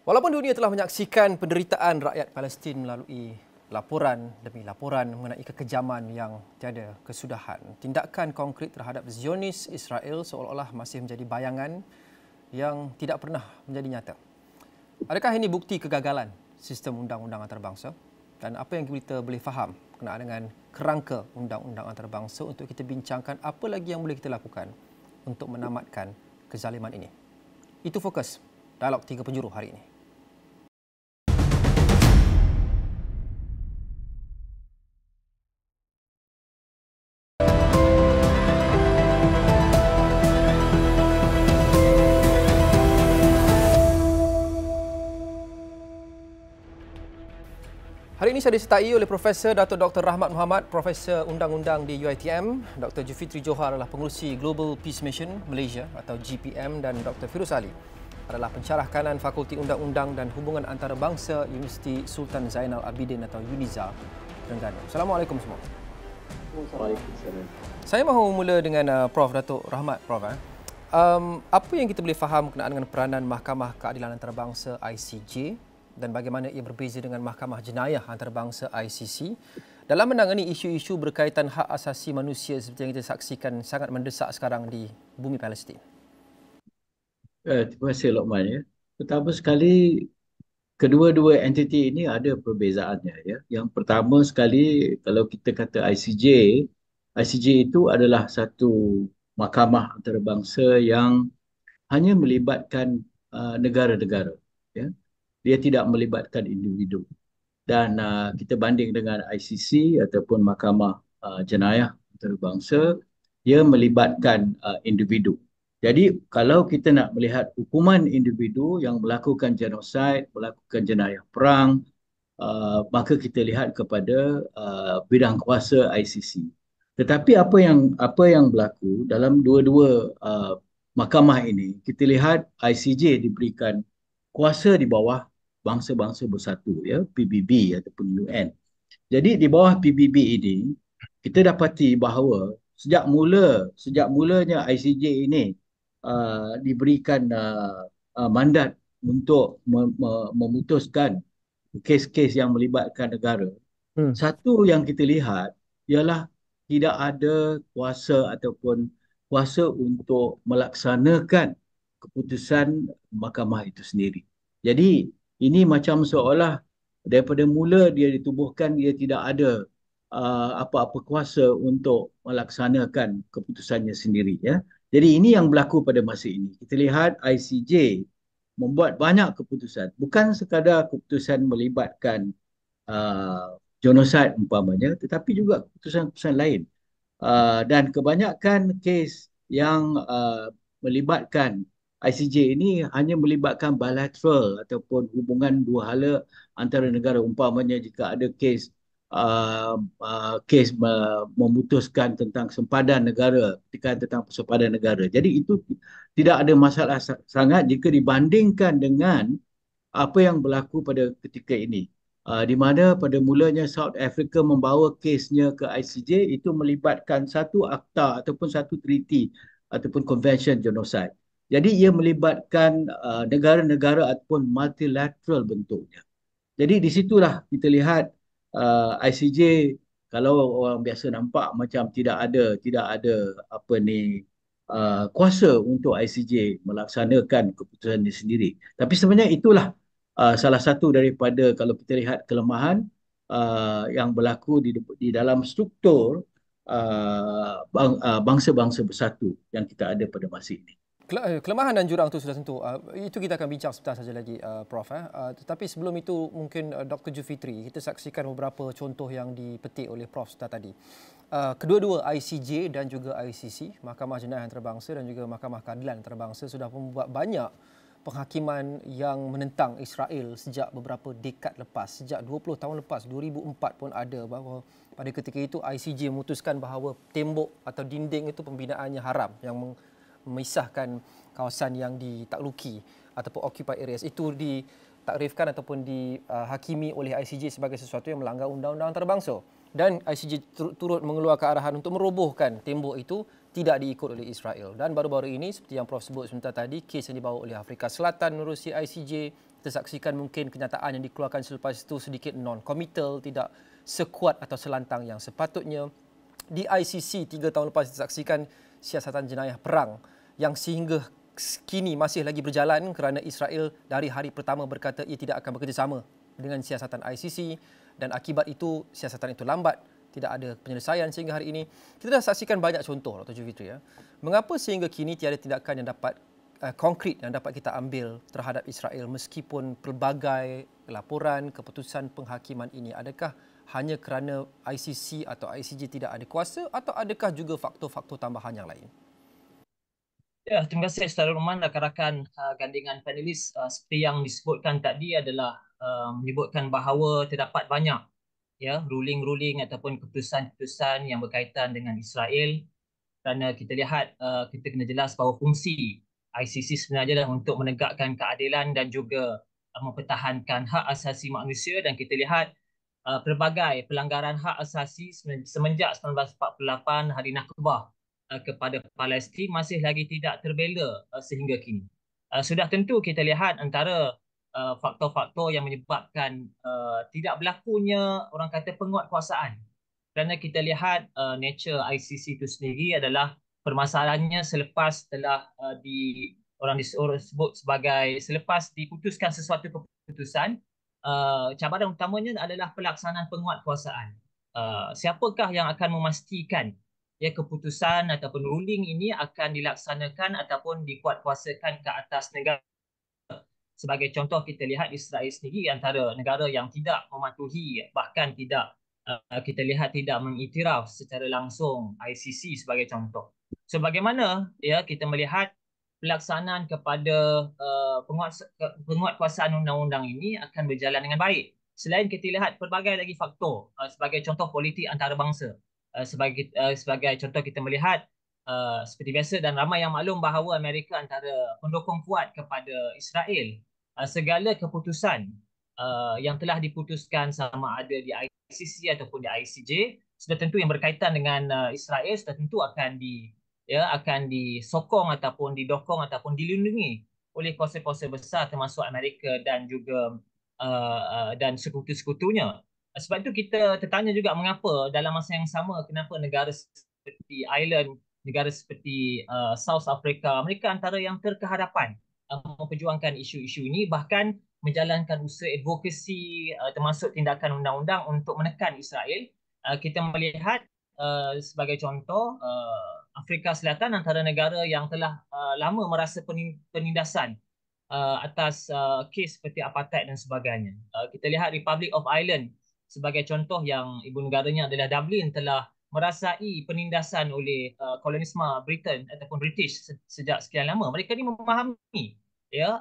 Walaupun dunia telah menyaksikan penderitaan rakyat Palestin melalui laporan demi laporan mengenai kekejaman yang tiada kesudahan, tindakan konkret terhadap Zionis Israel seolah-olah masih menjadi bayangan yang tidak pernah menjadi nyata. Adakah ini bukti kegagalan sistem undang-undang antarabangsa? Dan apa yang kita boleh faham berkenaan dengan kerangka undang-undang antarabangsa untuk kita bincangkan apa lagi yang boleh kita lakukan untuk menamatkan kezaliman ini? Itu fokus Dialog 3 Penjuru hari ini. Hari ini saya disertai oleh Profesor Dato' Dr. Rahmat Muhammad, Profesor Undang-Undang di UiTM, Dr. Jufitri Johar adalah pengurusi Global Peace Mission Malaysia atau GPM, dan Dr. Firuz Ali adalah pensyarah kanan Fakulti Undang-Undang dan Hubungan Antarabangsa Universiti Sultan Zainal Abidin atau UNIZA, Terengganu. Assalamualaikum semua. Waalaikumsalam. Saya mahu mula dengan Prof. Dato' Rahmat. Prof. Apa yang kita boleh faham berkenaan dengan peranan Mahkamah Keadilan Antarabangsa ICJ dan bagaimana ia berbeza dengan Mahkamah Jenayah Antarabangsa ICC dalam menangani isu-isu berkaitan hak asasi manusia seperti yang kita saksikan sangat mendesak sekarang di bumi Palestin? Terima kasih Lokman. Ya. Pertama sekali, kedua-dua entiti ini ada perbezaannya. Ya. Yang pertama sekali, kalau kita kata ICJ itu adalah satu mahkamah antarabangsa yang hanya melibatkan negara-negara. Ya. Dia tidak melibatkan individu. Dan kita banding dengan ICC ataupun Mahkamah Jenayah Antarabangsa, dia melibatkan individu. Jadi kalau kita nak melihat hukuman individu yang melakukan genosid, melakukan jenayah perang, maka kita lihat kepada bidang kuasa ICC. Tetapi apa yang berlaku dalam dua-dua mahkamah ini, kita lihat ICJ diberikan kuasa di bawah bangsa-bangsa bersatu, ya, PBB ataupun UN. Jadi di bawah PBB ini kita dapati bahawa sejak mulanya ICJ ini diberikan mandat untuk memutuskan kes-kes yang melibatkan negara. Satu yang kita lihat ialah tidak ada kuasa ataupun kuasa untuk melaksanakan keputusan mahkamah itu sendiri. Jadi ini macam seolah daripada mula dia ditubuhkan, dia tidak ada apa-apa kuasa untuk melaksanakan keputusannya sendiri. Ya. Jadi ini yang berlaku pada masa ini. Kita lihat ICJ membuat banyak keputusan. Bukan sekadar keputusan melibatkan genosid umpamanya, tetapi juga keputusan-keputusan lain. Dan kebanyakan kes yang melibatkan ICJ ini hanya melibatkan bilateral ataupun hubungan dua hala antara negara. Umpamanya jika ada kes memutuskan tentang sempadan negara, ketika tentang sempadan negara. Jadi itu tidak ada masalah sangat jika dibandingkan dengan apa yang berlaku pada ketika ini. Di mana pada mulanya South Africa membawa kesnya ke ICJ itu melibatkan satu akta ataupun satu treaty ataupun convention genocide. Jadi ia melibatkan negara-negara ataupun multilateral bentuknya. Jadi di situlah kita lihat ICJ, kalau orang biasa nampak macam tidak ada kuasa untuk ICJ melaksanakan keputusannya sendiri. Tapi sebenarnya itulah salah satu daripada, kalau kita lihat kelemahan yang berlaku di dalam struktur bangsa-bangsa bersatu yang kita ada pada masa ini. Kelemahan dan jurang itu sudah tentu. Itu kita akan bincang sebentar saja lagi, Prof. Tetapi sebelum itu, mungkin Dr. Jufitri, kita saksikan beberapa contoh yang dipetik oleh Prof tadi. Kedua-dua ICJ dan juga ICC, Mahkamah Jenayah Antarabangsa dan juga Mahkamah Keadilan Antarabangsa, sudah membuat banyak penghakiman yang menentang Israel sejak beberapa dekad lepas. Sejak 20 tahun lepas, 2004 pun ada, bahawa pada ketika itu ICJ memutuskan bahawa tembok atau dinding itu pembinaannya haram, yang memisahkan kawasan yang ditakluki ataupun occupied areas itu ditakrifkan ataupun dihakimi oleh ICJ sebagai sesuatu yang melanggar undang-undang antarabangsa. Dan ICJ turut mengeluarkan arahan untuk merobohkan tembok itu, tidak diikut oleh Israel. Dan baru-baru ini, seperti yang Prof sebut sebentar tadi, kes yang dibawa oleh Afrika Selatan menerusi ICJ, kita saksikan mungkin kenyataan yang dikeluarkan selepas itu sedikit non-committal, tidak sekuat atau selantang yang sepatutnya. Di ICC 3 tahun lepas disaksikan siasatan jenayah perang yang sehingga kini masih lagi berjalan kerana Israel dari hari pertama berkata ia tidak akan bekerjasama dengan siasatan ICC dan akibat itu siasatan itu lambat, tidak ada penyelesaian sehingga hari ini. Kita dah saksikan banyak contoh, Dr. Jufitri. Mengapa sehingga kini tiada tindakan yang dapat konkret yang dapat kita ambil terhadap Israel meskipun pelbagai laporan keputusan penghakiman ini? Adakah hanya kerana ICC atau ICJ tidak ada kuasa atau adakah juga faktor-faktor tambahan yang lain? Ya, terima kasih Ustaz Rahman, rakan-rakan gandingan panelis. Seperti yang disebutkan tadi adalah menyebutkan bahawa terdapat banyak ruling-ruling ataupun keputusan-keputusan yang berkaitan dengan Israel, kerana kita lihat kita kena jelas bahawa fungsi ICC sebenarnya adalah untuk menegakkan keadilan dan juga mempertahankan hak asasi manusia, dan kita lihat pelbagai pelanggaran hak asasi semenjak 1948 Hari Nakbah kepada Palestin masih lagi tidak terbela sehingga kini. Sudah tentu kita lihat antara faktor-faktor yang menyebabkan tidak berlakunya orang kata penguatkuasaan, kerana kita lihat nature ICC itu sendiri adalah permasalahannya selepas telah orang disebut sebagai selepas diputuskan sesuatu keputusan, cabaran utamanya adalah pelaksanaan penguatkuasaan. Siapakah yang akan memastikan keputusan ataupun ruling ini akan dilaksanakan ataupun dikuatkuasakan ke atas negara? Sebagai contoh, kita lihat Israel sendiri antara negara yang tidak mematuhi, bahkan tidak kita lihat tidak mengiktiraf secara langsung ICC sebagai contoh. So bagaimana kita melihat pelaksanaan kepada penguatkuasaan undang-undang ini akan berjalan dengan baik? Selain kita lihat pelbagai lagi faktor, sebagai contoh politik antarabangsa, sebagai contoh kita melihat seperti biasa dan ramai yang maklum bahawa Amerika antara pendukung kuat kepada Israel. Segala keputusan yang telah diputuskan sama ada di ICC ataupun di ICJ sudah tentu yang berkaitan dengan Israel sudah tentu akan disokong ataupun didokong ataupun dilindungi oleh kuasa-kuasa besar termasuk Amerika dan juga dan sekutu-sekutunya. Sebab itu kita tertanya juga mengapa dalam masa yang sama kenapa negara seperti Ireland, negara seperti South Africa, mereka antara yang terkehadapan memperjuangkan isu-isu ini, bahkan menjalankan usaha advokasi termasuk tindakan undang-undang untuk menekan Israel. Kita melihat sebagai contoh Afrika Selatan antara negara yang telah lama merasa penindasan atas kes seperti apartheid dan sebagainya. Kita lihat Republic of Ireland sebagai contoh yang ibu negaranya adalah Dublin telah merasai penindasan oleh kolonisme Britain ataupun British sejak sekian lama. Mereka ni memahami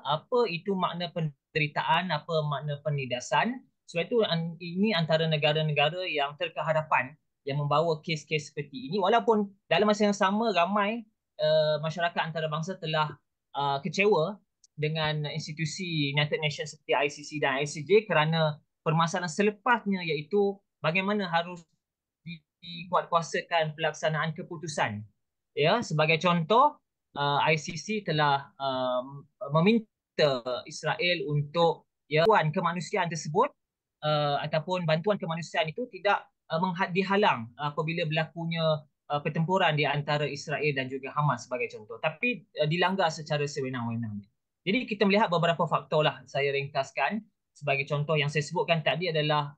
apa itu makna penderitaan, apa makna penindasan. Sebab itu ini antara negara-negara yang terkehadapan yang membawa kes-kes seperti ini, walaupun dalam masa yang sama ramai masyarakat antarabangsa telah kecewa dengan institusi United Nations seperti ICC dan ICJ kerana permasalahan selepasnya, iaitu bagaimana harus dikuatkuasakan pelaksanaan keputusan. Sebagai contoh, ICC telah meminta Israel untuk bantuan kemanusiaan tersebut ataupun bantuan kemanusiaan itu tidak dihalang apabila berlakunya pertempuran di antara Israel dan juga Hamas sebagai contoh, tapi dilanggar secara sewenang-wenang. Jadi kita melihat beberapa faktor lah, saya ringkaskan. Sebagai contoh yang saya sebutkan tadi adalah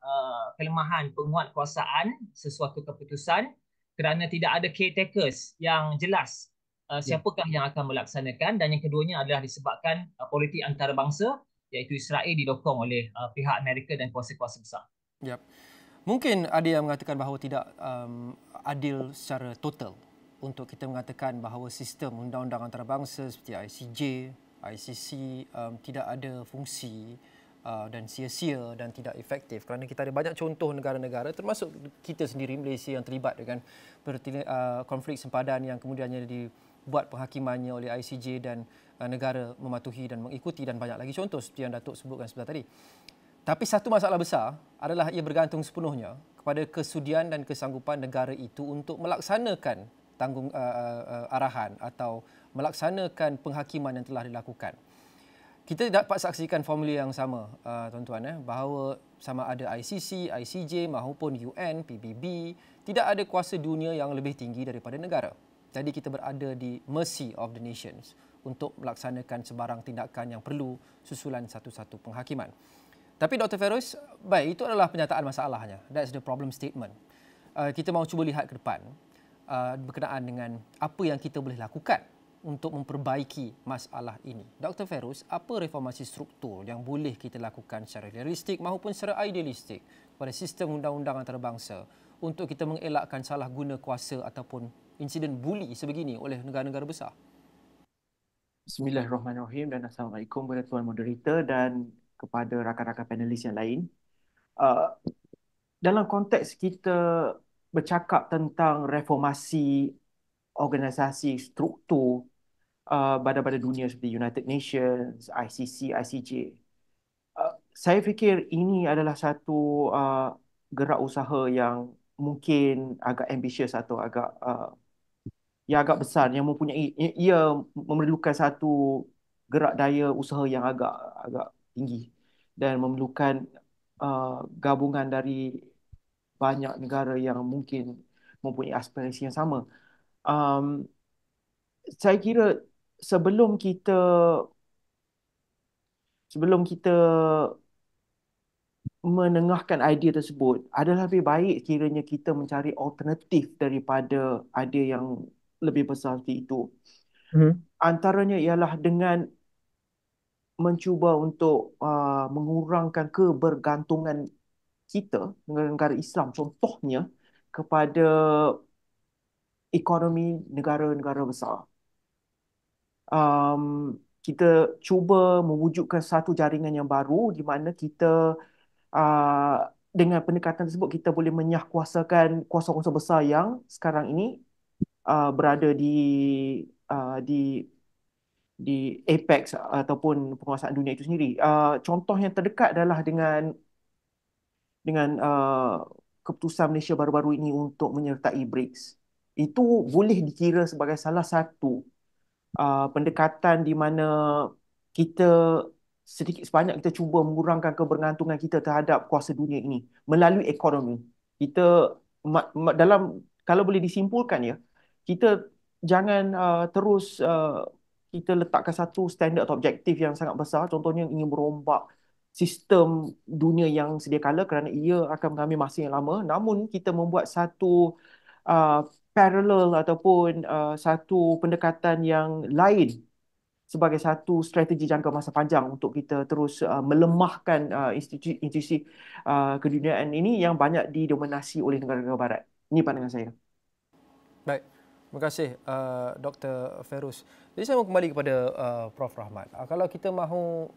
kelemahan penguatkuasaan sesuatu keputusan kerana tidak ada caretakers yang jelas siapakah yang akan melaksanakan, dan yang keduanya adalah disebabkan politik antarabangsa, iaitu Israel didokong oleh pihak Amerika dan kuasa-kuasa besar. Yep. Mungkin ada yang mengatakan bahawa tidak adil secara total untuk kita mengatakan bahawa sistem undang-undang antarabangsa seperti ICJ, ICC tidak ada fungsi dan sia-sia dan tidak efektif, kerana kita ada banyak contoh negara-negara termasuk kita sendiri Malaysia yang terlibat dengan konflik sempadan yang kemudiannya dibuat penghakimannya oleh ICJ dan negara mematuhi dan mengikuti, dan banyak lagi contoh seperti yang Datuk sebutkan sebentar tadi. Tapi satu masalah besar adalah ia bergantung sepenuhnya kepada kesudian dan kesanggupan negara itu untuk melaksanakan arahan atau melaksanakan penghakiman yang telah dilakukan. kita dapat saksikan formula yang sama, tuan-tuan, bahawa sama ada ICC, ICJ maupun UN, PBB, tidak ada kuasa dunia yang lebih tinggi daripada negara. Jadi kita berada di mercy of the nations untuk melaksanakan sebarang tindakan yang perlu susulan satu-satu penghakiman. Tapi Dr. Feiruz, baik, itu adalah penyataan masalahnya. That's the problem statement. Kita mahu cuba lihat ke depan berkenaan dengan apa yang kita boleh lakukan untuk memperbaiki masalah ini. Dr. Feiruz, apa reformasi struktur yang boleh kita lakukan secara realistik maupun secara idealistik pada sistem undang-undang antarabangsa untuk kita mengelakkan salah guna kuasa ataupun insiden buli sebegini oleh negara-negara besar? Bismillahirrahmanirrahim dan Assalamualaikum kepada Tuan Moderator dan kepada rakan-rakan panelis yang lain. Uh, dalam konteks kita bercakap tentang reformasi organisasi struktur badan-badan dunia seperti United Nations, ICC, ICJ, saya fikir ini adalah satu gerak usaha yang mungkin agak ambitious atau yang agak besar, yang mempunyai, ia memerlukan satu gerak daya usaha yang agak tinggi dan memerlukan gabungan dari banyak negara yang mungkin mempunyai aspirasi yang sama. Saya kira sebelum kita menengahkan idea tersebut, adalah lebih baik kiranya kita mencari alternatif daripada idea yang lebih besar seperti itu. Antaranya ialah dengan mencuba untuk mengurangkan kebergantungan kita, negara-negara Islam contohnya, kepada ekonomi negara-negara besar. Kita cuba mewujudkan satu jaringan yang baru di mana kita dengan pendekatan tersebut kita boleh menyahkuasakan kuasa-kuasa besar yang sekarang ini berada di apex ataupun penguasaan dunia itu sendiri. Contoh yang terdekat adalah dengan keputusan Malaysia baru-baru ini untuk menyertai BRICS. Itu boleh dikira sebagai salah satu pendekatan di mana kita sedikit sebanyak kita cuba mengurangkan kebergantungan kita terhadap kuasa dunia ini melalui ekonomi. Kita dalam, kalau boleh disimpulkan ya, kita jangan terus kita letakkan satu standard atau objektif yang sangat besar, contohnya ingin merombak sistem dunia yang sedia kala kerana ia akan mengambil masa yang lama, namun kita membuat satu parallel ataupun satu pendekatan yang lain sebagai satu strategi jangka masa panjang untuk kita terus melemahkan institusi keduniaan ini yang banyak didominasi oleh negara-negara barat. Ini pandangan saya. Baik. Terima kasih Dr. Feiruz. Jadi saya mau kembali kepada Prof. Rahmat. Kalau kita mahu,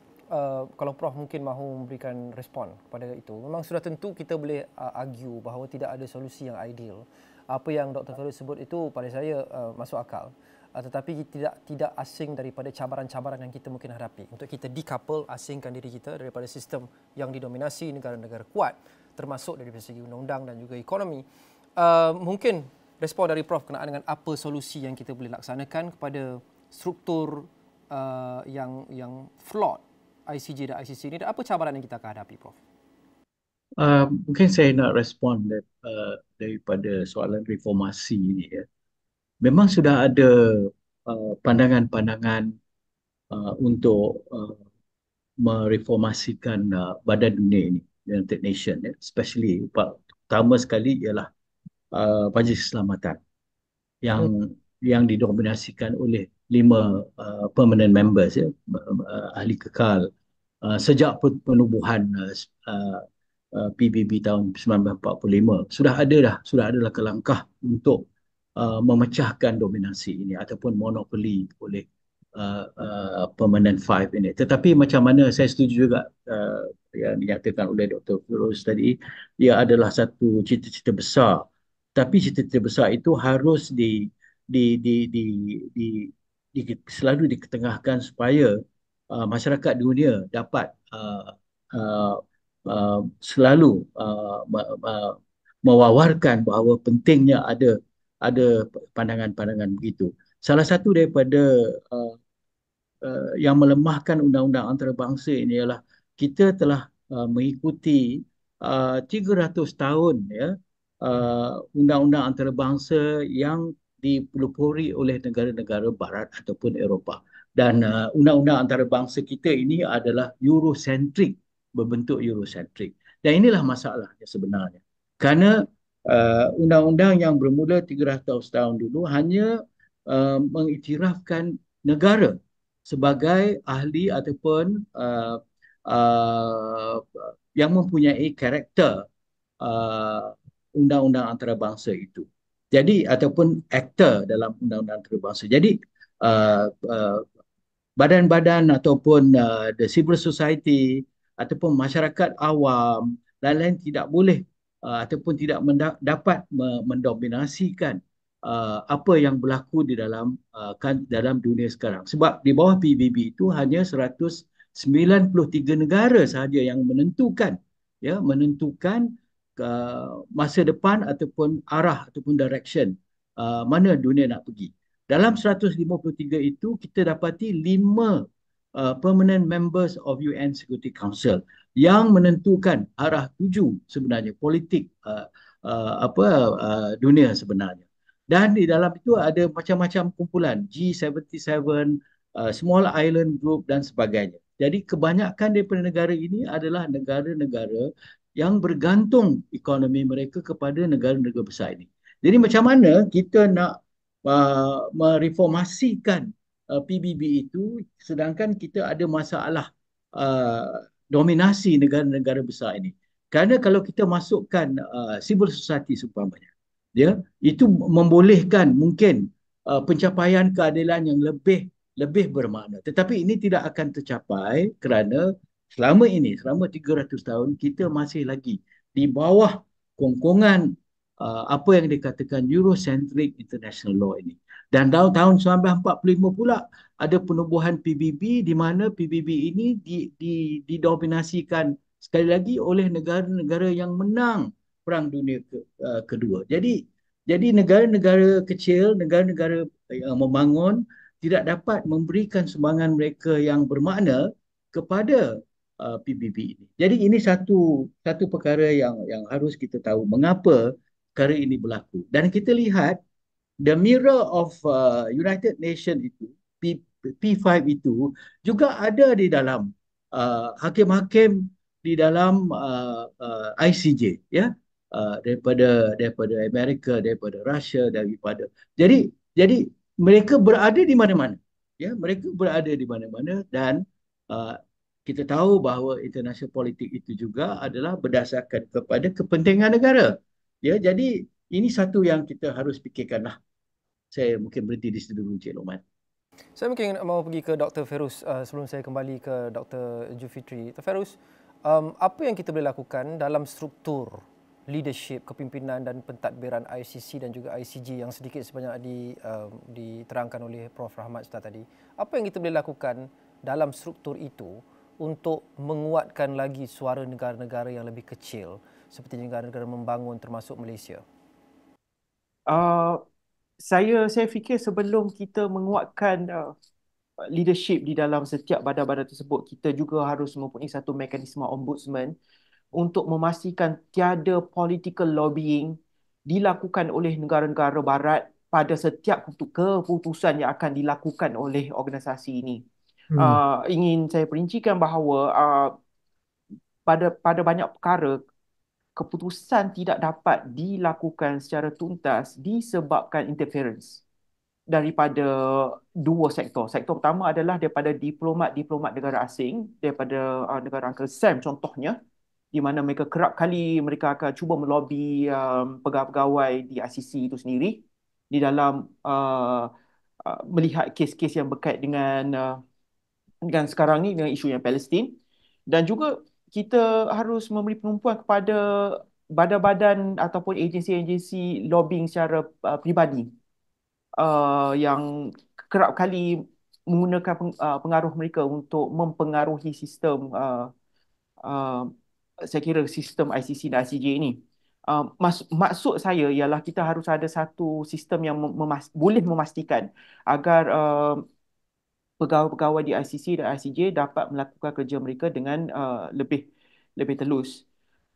kalau Prof mungkin mahu memberikan respon kepada itu, memang sudah tentu kita boleh argue bahawa tidak ada solusi yang ideal. Apa yang Dr. Feiruz sebut itu pada saya masuk akal. Tetapi tidak asing daripada cabaran-cabaran yang kita mungkin hadapi. Untuk kita decouple, asingkan diri kita daripada sistem yang didominasi negara-negara kuat, termasuk dari segi undang-undang dan juga ekonomi. Mungkin respon dari Prof kenaan dengan apa solusi yang kita boleh laksanakan kepada struktur yang flawed ICJ dan ICC ini, dan apa cabaran yang kita akan hadapi, Prof? Mungkin saya nak respon daripada soalan reformasi ini ya. Memang sudah ada pandangan-pandangan untuk mereformasikan badan dunia ini, United Nations, ya. Especially utama sekali ialah Majlis Keselamatan yang didominasikan oleh 5 permanent members, ya, ahli kekal sejak penubuhan PBB tahun 1945. Sudah ada langkah-langkah untuk memecahkan dominasi ini ataupun monopoli oleh permanent five ini. Tetapi macam mana, saya setuju juga yang dinyatakan oleh Dr. Feiruz tadi, ia adalah satu cita-cita besar. Tapi cita-cita besar itu harus selalu diketengahkan supaya masyarakat dunia dapat selalu mewawarkan bahawa pentingnya ada pandangan-pandangan begitu. Salah satu daripada yang melemahkan undang-undang antarabangsa ini ialah kita telah mengikuti 300 tahun ya undang-undang antarabangsa yang dipelopori oleh negara-negara barat ataupun Eropah. Dan undang-undang antarabangsa kita ini adalah Eurocentrik, berbentuk Eurocentrik. Dan inilah masalahnya sebenarnya. Kerana undang-undang yang bermula 300 tahun dulu hanya mengiktirafkan negara sebagai ahli ataupun uh, yang mempunyai karakter uh, undang-undang antarabangsa itu. Jadi ataupun aktor dalam undang-undang antarabangsa. Jadi badan-badan ataupun the civil society ataupun masyarakat awam lain-lain tidak boleh ataupun tidak dapat mendominasikan apa yang berlaku di dalam dunia sekarang. Sebab di bawah PBB itu hanya 193 negara sahaja yang menentukan masa depan ataupun arah ataupun direction mana dunia nak pergi. Dalam 153 itu kita dapati 5 permanent members of UN Security Council yang menentukan arah tuju sebenarnya politik dunia sebenarnya. Dan di dalam itu ada macam-macam kumpulan G77, Small Island Group dan sebagainya. Jadi kebanyakan daripada negara ini adalah negara-negara yang bergantung ekonomi mereka kepada negara-negara besar ini. Jadi macam mana kita nak mereformasikan PBB itu sedangkan kita ada masalah dominasi negara-negara besar ini. Kerana kalau kita masukkan civil society seumpamanya, itu membolehkan mungkin pencapaian keadilan yang lebih bermakna. Tetapi ini tidak akan tercapai kerana selama 300 tahun kita masih lagi di bawah kongkongan apa yang dikatakan Eurocentric International Law ini. Dan tahun 1945 pula ada penubuhan PBB di mana PBB ini didominasikan sekali lagi oleh negara-negara yang menang Perang Dunia Kedua. Jadi negara-negara kecil, negara-negara yang membangun tidak dapat memberikan sumbangan mereka yang bermakna kepada PBB ini. Jadi ini satu perkara yang harus kita tahu mengapa perkara ini berlaku. Dan kita lihat the mirror of United Nations itu, P5 itu juga ada di dalam hakim-hakim di dalam ICJ, ya, daripada Amerika, daripada Russia, daripada jadi mereka berada di mana-mana, ya, mereka berada di mana-mana dan kita tahu bahawa international politik itu juga adalah berdasarkan kepada kepentingan negara. Ya, jadi ini satu yang kita harus fikirkanlah. Saya mungkin berhenti di situ dulu, Cik Lokman. Saya mungkin mahu pergi ke Dr. Feiruz sebelum saya kembali ke Dr. Julfitri. Dr. Feiruz, apa yang kita boleh lakukan dalam struktur leadership, kepimpinan dan pentadbiran ICC dan juga ICJ yang sedikit sebanyak diterangkan oleh Prof. Rahmat Ustaz tadi. Apa yang kita boleh lakukan dalam struktur itu untuk menguatkan lagi suara negara-negara yang lebih kecil seperti negara-negara membangun termasuk Malaysia? Saya fikir sebelum kita menguatkan leadership di dalam setiap badan-badan tersebut, kita juga harus mempunyai satu mekanisme ombudsman untuk memastikan tiada political lobbying dilakukan oleh negara-negara barat pada setiap keputusan yang akan dilakukan oleh organisasi ini. Ingin saya perincikan bahawa pada banyak perkara keputusan tidak dapat dilakukan secara tuntas disebabkan interference daripada dua sektor. Sektor pertama adalah daripada diplomat-diplomat negara asing, daripada negara Uncle Sam contohnya, di mana mereka kerap kali mereka akan cuba melobi pegawai-pegawai di ICC itu sendiri di dalam melihat kes-kes yang berkait dengan sekarang ni dengan isu yang Palestin. Dan juga kita harus memberi penumpuan kepada badan-badan ataupun agensi-agensi lobbying secara peribadi yang kerap kali menggunakan pengaruh mereka untuk mempengaruhi sistem saya kira sistem ICC dan ICJ ini. Maksud saya ialah kita harus ada satu sistem yang boleh memastikan agar pegawai-pegawai di ICC dan ICJ dapat melakukan kerja mereka dengan lebih telus.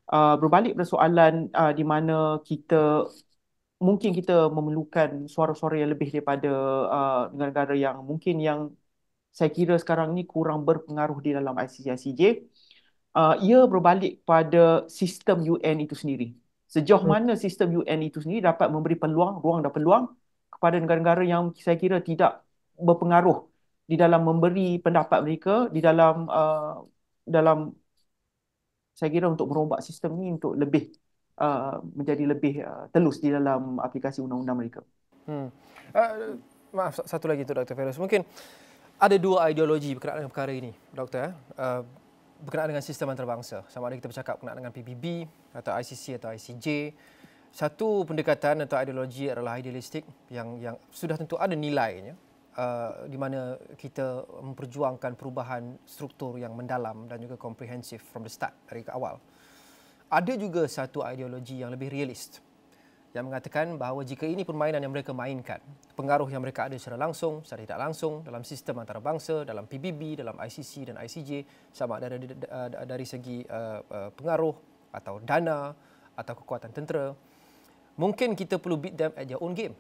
Berbalik pada soalan di mana mungkin kita memerlukan suara-suara yang lebih daripada negara-negara yang mungkin yang saya kira sekarang ni kurang berpengaruh di dalam ICC ICJ. Ia berbalik pada sistem UN itu sendiri. Sejauh mana sistem UN itu sendiri dapat memberi ruang dan peluang kepada negara-negara yang saya kira tidak berpengaruh di dalam memberi pendapat mereka di dalam saya kira untuk merombak sistem ni untuk menjadi lebih telus di dalam aplikasi undang-undang mereka. Maaf, satu lagi untuk Dr. Feiruz. Mungkin ada dua ideologi berkenaan dengan perkara ini, Doktor. Berkenaan dengan sistem antarabangsa. Sama ada kita bercakap berkenaan dengan PBB atau ICC atau ICJ. Satu pendekatan atau ideologi adalah idealistik yang sudah tentu ada nilainya. Di mana kita memperjuangkan perubahan struktur yang mendalam dan juga komprehensif from the start, dari awal. Ada juga satu ideologi yang lebih realist yang mengatakan bahawa jika ini permainan yang mereka mainkan, pengaruh yang mereka ada secara langsung, secara tidak langsung dalam sistem antarabangsa, dalam PBB, dalam ICC dan ICJ, sama ada dari segi pengaruh atau dana atau kekuatan tentera, mungkin kita perlu beat them at their own game.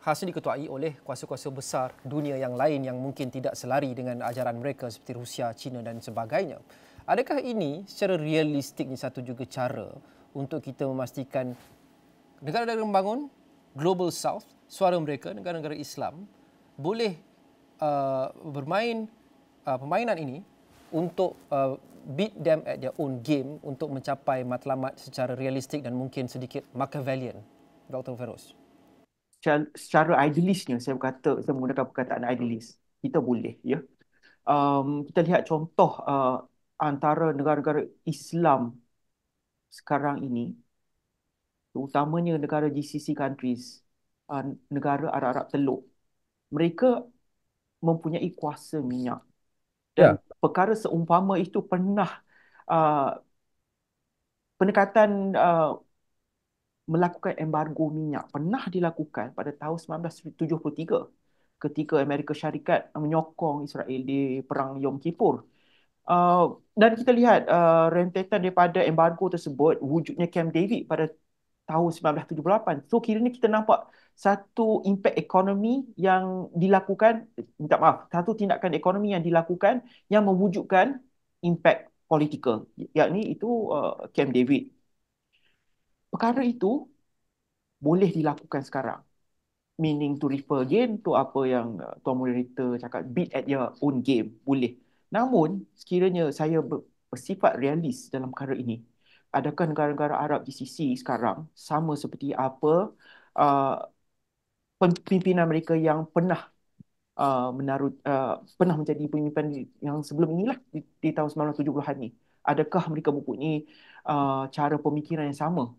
Hasil diketuai oleh kuasa-kuasa besar dunia yang lain yang mungkin tidak selari dengan ajaran mereka seperti Rusia, China dan sebagainya. Adakah ini secara realistik ni satu juga cara untuk kita memastikan negara-negara membangun, Global South, suara mereka, negara-negara Islam, boleh bermain permainan ini untuk beat them at their own game untuk mencapai matlamat secara realistik dan mungkin sedikit Machiavellian, Dr. Feiruz? Secara idealisnya, saya menggunakan perkataan idealis, kita boleh, ya. Kita lihat contoh antara negara-negara Islam sekarang ini, terutamanya negara GCC countries, negara Arab-Arab Teluk, mereka mempunyai kuasa minyak. Dan perkara seumpama itu pernah pendekatan melakukan embargo minyak pernah dilakukan pada tahun 1973 ketika Amerika Syarikat menyokong Israel di Perang Yom Kippur. Dan kita lihat rentetan daripada embargo tersebut, wujudnya Camp David pada tahun 1978. So kiranya kita nampak satu impak ekonomi yang dilakukan, satu tindakan ekonomi yang dilakukan yang mewujudkan impak politikal, yakni itu Camp David. Perkara itu boleh dilakukan sekarang. Meaning to refer again to apa yang Tuan Moderator cakap, beat at your own game. Boleh. Namun, sekiranya saya bersifat realis dalam perkara ini, adakah negara-negara Arab GCC sekarang sama seperti apa pimpinan mereka yang pernah pernah menjadi pemimpin yang sebelum inilah di tahun 1970-an ni? Adakah mereka mempunyai cara pemikiran yang sama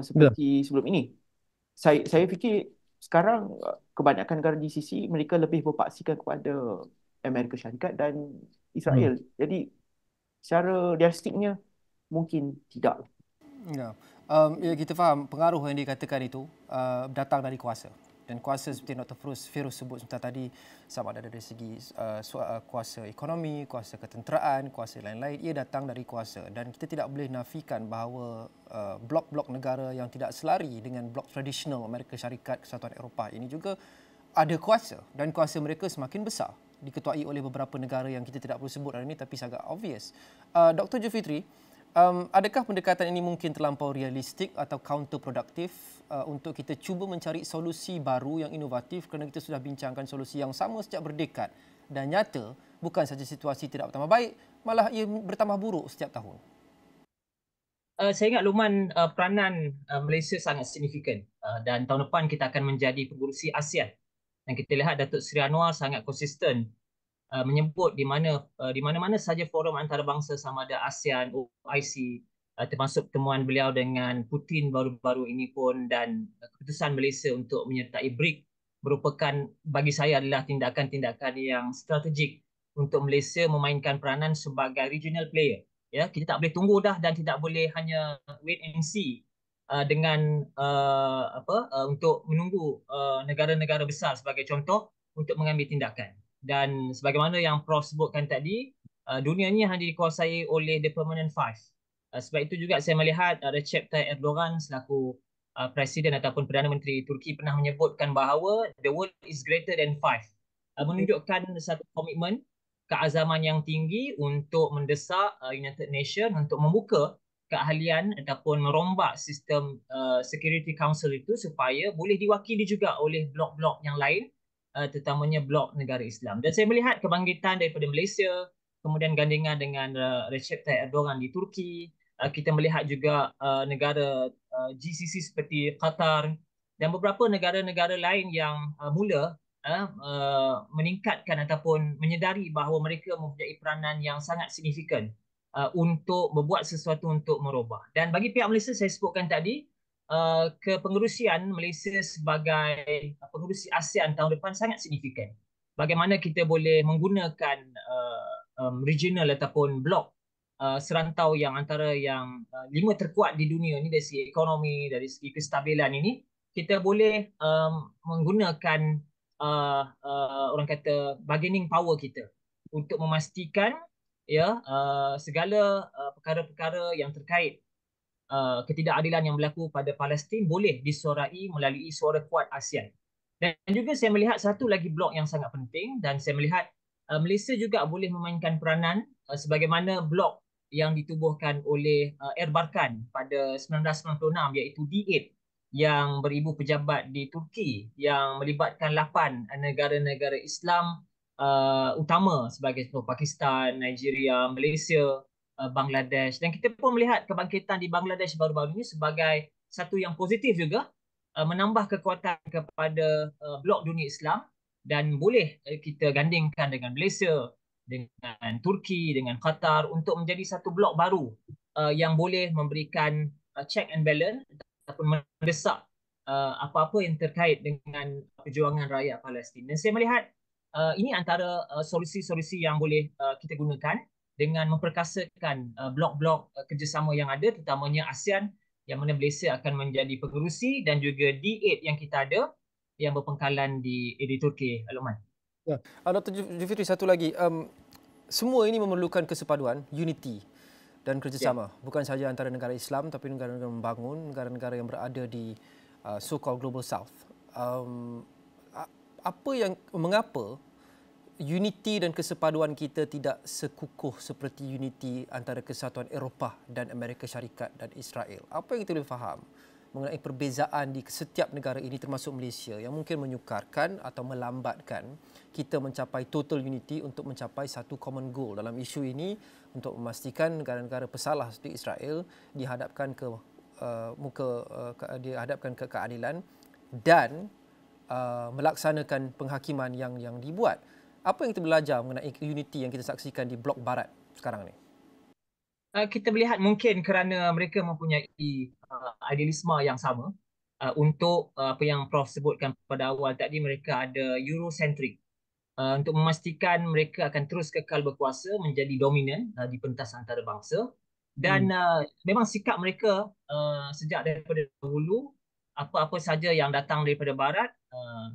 seperti sebelum ini? Saya fikir sekarang kebanyakan negara GCC mereka lebih berpaksikan kepada Amerika Syarikat dan Israel. Jadi secara realistiknya mungkin tidak. Ya, kita faham pengaruh yang dikatakan itu datang dari kuasa. Dan kuasa seperti Dr. Feiruz sebut sebentar tadi, sama ada dari segi kuasa ekonomi, kuasa ketenteraan, kuasa lain-lain, ia datang dari kuasa. Dan kita tidak boleh nafikan bahawa blok-blok negara yang tidak selari dengan blok tradisional Amerika Syarikat, Kesatuan Eropah ini juga ada kuasa. Dan kuasa mereka semakin besar, diketuai oleh beberapa negara yang kita tidak perlu sebut hari ini tapi sangat obvious. Dr. Julfitri, adakah pendekatan ini mungkin terlampau realistik atau counterproduktif untuk kita cuba mencari solusi baru yang inovatif kerana kita sudah bincangkan solusi yang sama sejak berdekad dan nyata bukan saja situasi tidak bertambah baik, malah ia bertambah buruk setiap tahun? Saya ingat Luqman, peranan Malaysia sangat signifikan dan tahun depan kita akan menjadi pengurusi ASEAN dan kita lihat Datuk Seri Anwar sangat konsisten menyebut di mana-mana saja forum antarabangsa sama ada ASEAN, OIC, termasuk pertemuan beliau dengan Putin baru-baru ini pun, dan keputusan Malaysia untuk menyertai BRIC merupakan bagi saya adalah tindakan-tindakan yang strategik untuk Malaysia memainkan peranan sebagai regional player. Ya, kita tak boleh tunggu dah dan tidak boleh hanya wait and see dengan untuk menunggu negara-negara besar sebagai contoh untuk mengambil tindakan. Dan sebagaimana yang Prof sebutkan tadi, dunia ni hanya dikuasai oleh the permanent five. Sebab itu juga saya melihat Recep Tayyip Erdogan selaku Presiden ataupun Perdana Menteri Turki pernah menyebutkan bahawa the world is greater than five. Menunjukkan satu komitmen, keazaman yang tinggi untuk mendesak United Nations untuk membuka keahlian ataupun merombak sistem Security Council itu supaya boleh diwakili juga oleh blok-blok yang lain, terutamanya blok negara Islam. Dan saya melihat kebangkitan daripada Malaysia, kemudian gandingan dengan Recep Tayyip Erdogan di Turki. Kita melihat juga negara GCC seperti Qatar dan beberapa negara-negara lain yang mula meningkatkan ataupun menyedari bahawa mereka mempunyai peranan yang sangat signifikan untuk berbuat sesuatu untuk merubah. Dan bagi pihak Malaysia, saya sebutkan tadi, kepengerusian Malaysia sebagai pengerusi ASEAN tahun depan sangat signifikan. Bagaimana kita boleh menggunakan regional ataupun blok serantau yang antara yang 5 terkuat di dunia ni dari segi ekonomi, dari segi kestabilan ini, kita boleh menggunakan orang kata bargaining power kita untuk memastikan segala perkara-perkara yang terkait ketidakadilan yang berlaku pada Palestin boleh disuarai melalui suara kuat ASEAN. Dan juga saya melihat satu lagi blok yang sangat penting, dan saya melihat Malaysia juga boleh memainkan peranan sebagaimana blok yang ditubuhkan oleh Erbakan pada 1996, iaitu D8 yang beribu pejabat di Turki yang melibatkan 8 negara-negara Islam utama sebagai Pakistan, Nigeria, Malaysia, Bangladesh. Dan kita pun melihat kebangkitan di Bangladesh baru-baru ini sebagai satu yang positif juga, menambah kekuatan kepada blok dunia Islam, dan boleh kita gandingkan dengan Malaysia, dengan Turki, dengan Qatar untuk menjadi satu blok baru yang boleh memberikan check and balance ataupun mendesak apa-apa yang terkait dengan perjuangan rakyat Palestin. Dan saya melihat ini antara solusi-solusi yang boleh kita gunakan dengan memperkasakan blok-blok kerjasama yang ada, terutamanya ASEAN, yang mana Malaysia akan menjadi pengerusi, dan juga D8 yang kita ada yang berpangkalan di Turki, Luqman. Ya. Dr. Jufitri, satu lagi. Semua ini memerlukan kesepaduan, unity dan kerjasama. Bukan sahaja antara negara Islam, tapi negara-negara membangun, negara-negara yang berada di so-called Global South. Mengapa unity dan kesepaduan kita tidak sekukuh seperti unity antara Kesatuan Eropah dan Amerika Syarikat dan Israel? Apa yang kita boleh faham mengenai perbezaan di setiap negara ini termasuk Malaysia yang mungkin menyukarkan atau melambatkan kita mencapai total unity untuk mencapai satu common goal dalam isu ini, untuk memastikan negara-negara pesalah seperti Israel dihadapkan ke keadilan dan melaksanakan penghakiman yang dibuat. Apa yang kita belajar mengenai unity yang kita saksikan di blok barat sekarang ni? Kita melihat mungkin kerana mereka mempunyai idealisme yang sama untuk apa yang Prof sebutkan pada awal tadi, mereka ada Eurocentric untuk memastikan mereka akan terus kekal berkuasa, menjadi dominan di pentas antarabangsa. Dan memang sikap mereka sejak daripada dahulu, apa-apa saja yang datang daripada barat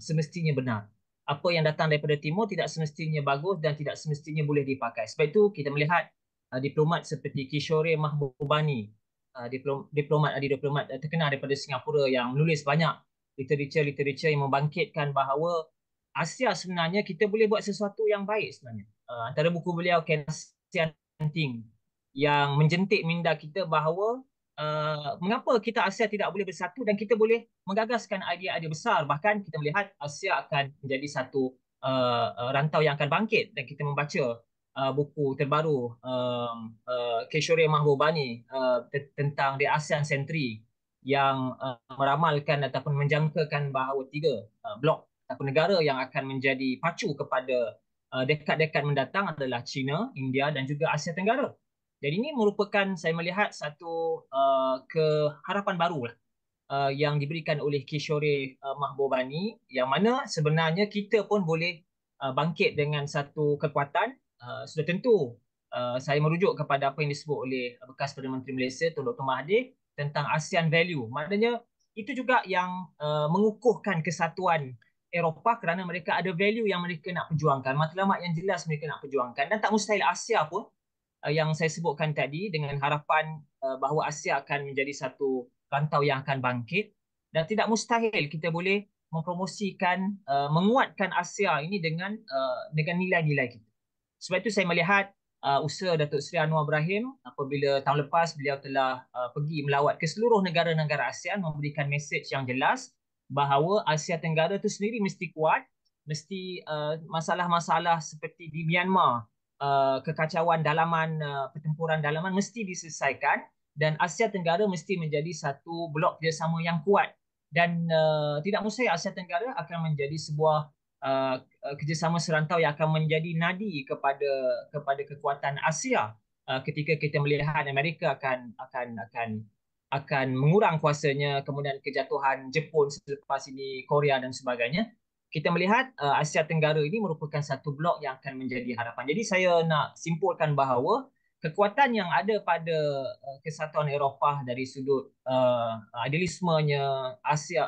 semestinya benar. Apa yang datang daripada timur tidak semestinya bagus dan tidak semestinya boleh dipakai. Sebab itu kita melihat diplomat seperti Kishore Mahbubani, diplomat terkenal daripada Singapura yang menulis banyak literature yang membangkitkan bahawa Asia sebenarnya kita boleh buat sesuatu yang baik sebenarnya. Antara buku beliau, Can ASEAN Think, yang menjentik minda kita bahawa mengapa kita Asia tidak boleh bersatu dan kita boleh menggagaskan idea-idea besar. Bahkan kita melihat Asia akan menjadi satu rantau yang akan bangkit, dan kita membaca buku terbaru Kishore Mahbubani tentang The ASEAN Century yang meramalkan ataupun menjangkakan bahawa 3 blok ataupun negara yang akan menjadi pacu kepada dekad-dekad mendatang adalah China, India dan juga Asia Tenggara. Jadi ini merupakan, saya melihat, satu keharapan baru yang diberikan oleh Kishore Mahbubani, yang mana sebenarnya kita pun boleh bangkit dengan satu kekuatan. Sudah tentu saya merujuk kepada apa yang disebut oleh bekas Perdana Menteri Malaysia Tun Dr. Mahathir tentang ASEAN value. Maknanya itu juga yang mengukuhkan kesatuan Eropah kerana mereka ada value yang mereka nak perjuangkan, matlamat yang jelas mereka nak perjuangkan, dan tak mustahil Asia pun yang saya sebutkan tadi dengan harapan bahawa Asia akan menjadi satu rantau yang akan bangkit, dan tidak mustahil kita boleh mempromosikan, menguatkan Asia ini dengan nilai-nilai kita. Sebab itu saya melihat usaha Datuk Seri Anwar Ibrahim apabila tahun lepas beliau telah pergi melawat ke seluruh negara-negara ASEAN, memberikan mesej yang jelas bahawa Asia Tenggara itu sendiri mesti kuat, mesti masalah-masalah seperti di Myanmar, kekacauan dalaman, pertempuran dalaman mesti diselesaikan, dan Asia Tenggara mesti menjadi satu blok kerjasama yang kuat, dan tidak mustahil Asia Tenggara akan menjadi sebuah kerjasama serantau yang akan menjadi nadi kepada kekuatan Asia ketika kita melihat Amerika akan mengurang kuasanya, kemudian kejatuhan Jepun selepas ini, Korea dan sebagainya. Kita melihat Asia Tenggara ini merupakan satu blok yang akan menjadi harapan. Jadi saya nak simpulkan bahawa kekuatan yang ada pada Kesatuan Eropah dari sudut idealismenya, Asia,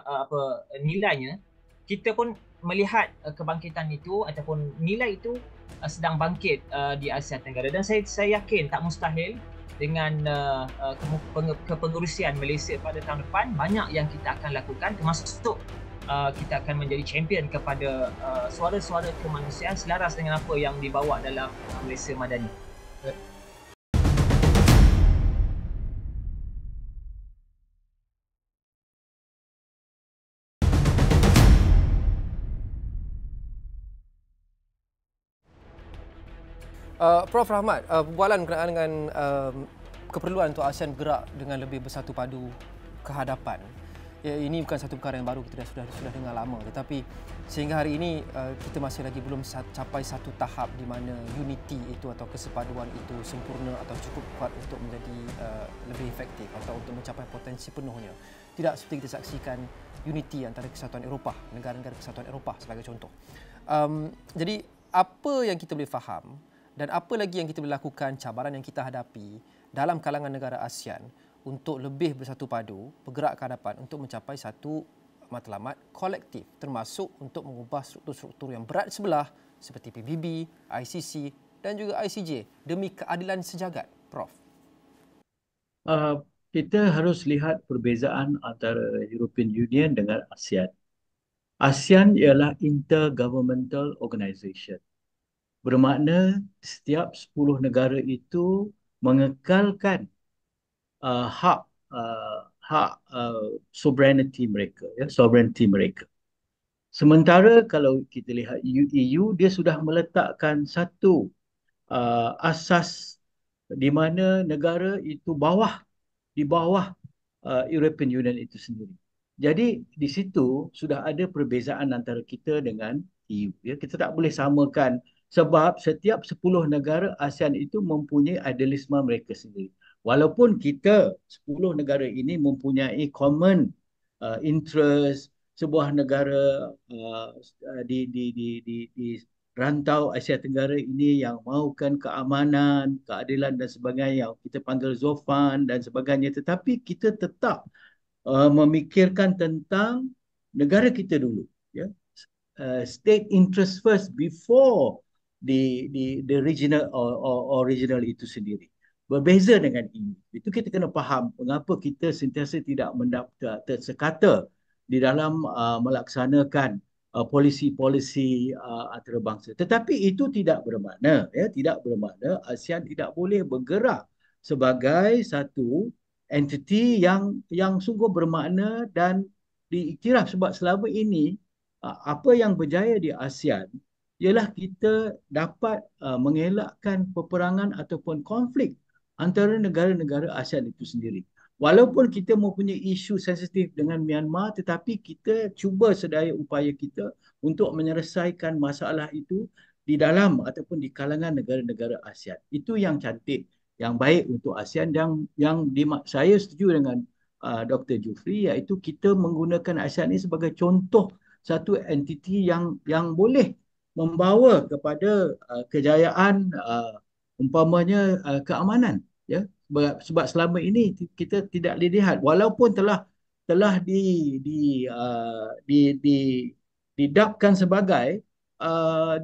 nilainya, kita pun melihat kebangkitan itu ataupun nilai itu sedang bangkit di Asia Tenggara, dan saya yakin tak mustahil dengan kepengurusian Malaysia pada tahun depan banyak yang kita akan lakukan, termasuk kita akan menjadi champion kepada suara-suara kemanusiaan selaras dengan apa yang dibawa dalam Malaysia Madani. Prof Rahmat, perbualan berkenaan dengan keperluan untuk ASEAN bergerak dengan lebih bersatu padu ke hadapan. Ya, ini bukan satu perkara yang baru, kita sudah dengar lama, tetapi sehingga hari ini kita masih lagi belum capai satu tahap di mana unity itu atau kesepaduan itu sempurna atau cukup kuat untuk menjadi lebih efektif atau untuk mencapai potensi penuhnya. Tidak seperti kita saksikan unity antara Kesatuan Eropah, negara-negara Kesatuan Eropah sebagai contoh. Jadi apa yang kita boleh faham dan apa lagi yang kita boleh lakukan, cabaran yang kita hadapi dalam kalangan negara ASEAN untuk lebih bersatu padu, bergerak ke hadapan untuk mencapai satu matlamat kolektif, termasuk untuk mengubah struktur-struktur yang berat sebelah seperti PBB, ICC dan juga ICJ demi keadilan sejagat, Prof. Kita harus lihat perbezaan antara European Union dengan ASEAN. ASEAN ialah intergovernmental organisation. Bermakna setiap 10 negara itu mengekalkan hak sovereignty mereka, ya, sovereignty mereka. Sementara kalau kita lihat EU, dia sudah meletakkan satu asas di mana negara itu di bawah European Union itu sendiri. Jadi di situ sudah ada perbezaan antara kita dengan EU. Ya. Kita tak boleh samakan sebab setiap 10 negara ASEAN itu mempunyai idealisme mereka sendiri. Walaupun kita 10 negara ini mempunyai common interest, sebuah negara di rantau Asia Tenggara ini yang mahukan keamanan, keadilan dan sebagainya, yang kita panggil Zofan dan sebagainya, tetapi kita tetap memikirkan tentang negara kita dulu, ya. State interest first before the regional or regional itu sendiri. Berbeza dengan ini. Itu kita kena faham mengapa kita sentiasa tidak tersekata di dalam melaksanakan polisi-polisi antarabangsa. Tetapi itu tidak bermakna, ya, tidak bermakna ASEAN tidak boleh bergerak sebagai satu entiti yang sungguh bermakna dan diiktiraf, sebab selama ini apa yang berjaya di ASEAN ialah kita dapat mengelakkan peperangan ataupun konflik antara negara-negara ASEAN itu sendiri. Walaupun kita mempunyai isu sensitif dengan Myanmar, tetapi kita cuba sedaya upaya kita untuk menyelesaikan masalah itu di dalam ataupun di kalangan negara-negara ASEAN. Itu yang cantik, yang baik untuk ASEAN, yang saya setuju dengan Dr. Jufri, iaitu kita menggunakan ASEAN ini sebagai contoh satu entiti yang boleh membawa kepada kejayaan umpamanya keamanan, ya. Sebab selama ini kita tidak lihat, walaupun telah didapkan sebagai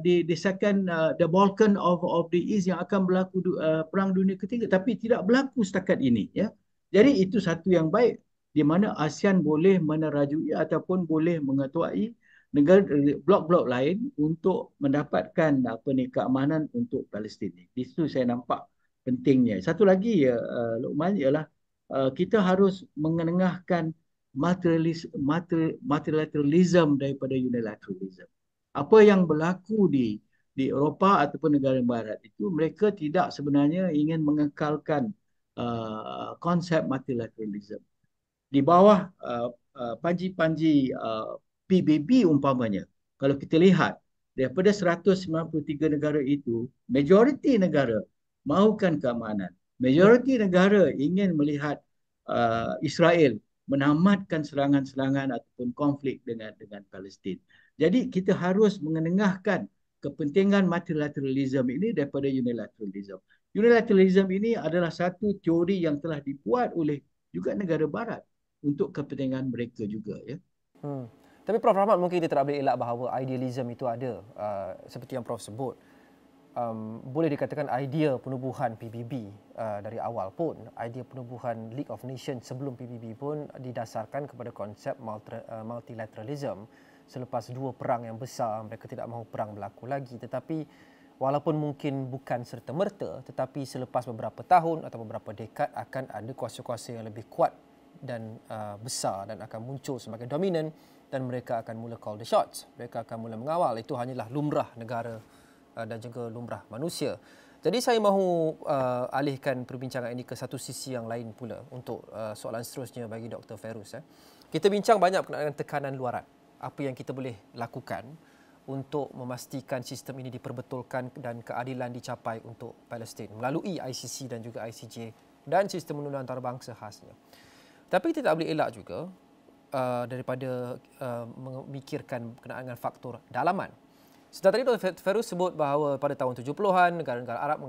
the second the Balkan of the East yang akan berlaku perang dunia ketiga, tapi tidak berlaku setakat ini, ya. Jadi itu satu yang baik di mana ASEAN boleh menerajui ataupun boleh mengetuai negara blok-blok lain untuk mendapatkan keamanan untuk Palestin. Di situ saya nampak pentingnya. Satu lagi ya, Luqman, ialah kita harus mengenengahkan multilateralism daripada unilateralism. Apa yang berlaku di Eropah ataupun negara barat itu, mereka tidak sebenarnya ingin mengekalkan konsep multilateralism. Di bawah panji-panji PBB umpamanya, kalau kita lihat daripada 193 negara itu, majoriti negara mahukan keamanan. Majoriti negara ingin melihat Israel menamatkan serangan-serangan ataupun konflik dengan Palestin. Jadi kita harus mengenengahkan kepentingan multilateralism ini daripada unilateralism. Unilateralism ini adalah satu teori yang telah dibuat oleh juga negara barat untuk kepentingan mereka juga, ya. Tapi Prof Rahmat, mungkin kita tak boleh elak bahawa idealism itu ada, seperti yang Prof sebut. Boleh dikatakan idea penubuhan PBB dari awal pun, idea penubuhan League of Nations sebelum PBB pun didasarkan kepada konsep multilateralism. Selepas dua perang yang besar, mereka tidak mahu perang berlaku lagi. Tetapi walaupun mungkin bukan serta-merta, tetapi selepas beberapa tahun atau beberapa dekad akan ada kuasa-kuasa yang lebih kuat dan besar dan akan muncul sebagai dominan, dan mereka akan mula call the shots. Mereka akan mula mengawal. Itu hanyalah lumrah negara dan juga lumrah manusia. Jadi saya mahu alihkan perbincangan ini ke satu sisi yang lain pula untuk soalan seterusnya bagi Dr. Ferus. Kita bincang banyak berkenaan dengan tekanan luaran. Apa yang kita boleh lakukan untuk memastikan sistem ini diperbetulkan dan keadilan dicapai untuk Palestin melalui ICC dan juga ICJ dan sistem undang-undang antarabangsa khasnya. Tapi kita tak boleh elak juga daripada memikirkan berkenaan dengan faktor dalaman. Setelah tadi Dr. Ferus sebut bahawa pada tahun 70-an negara-negara Arab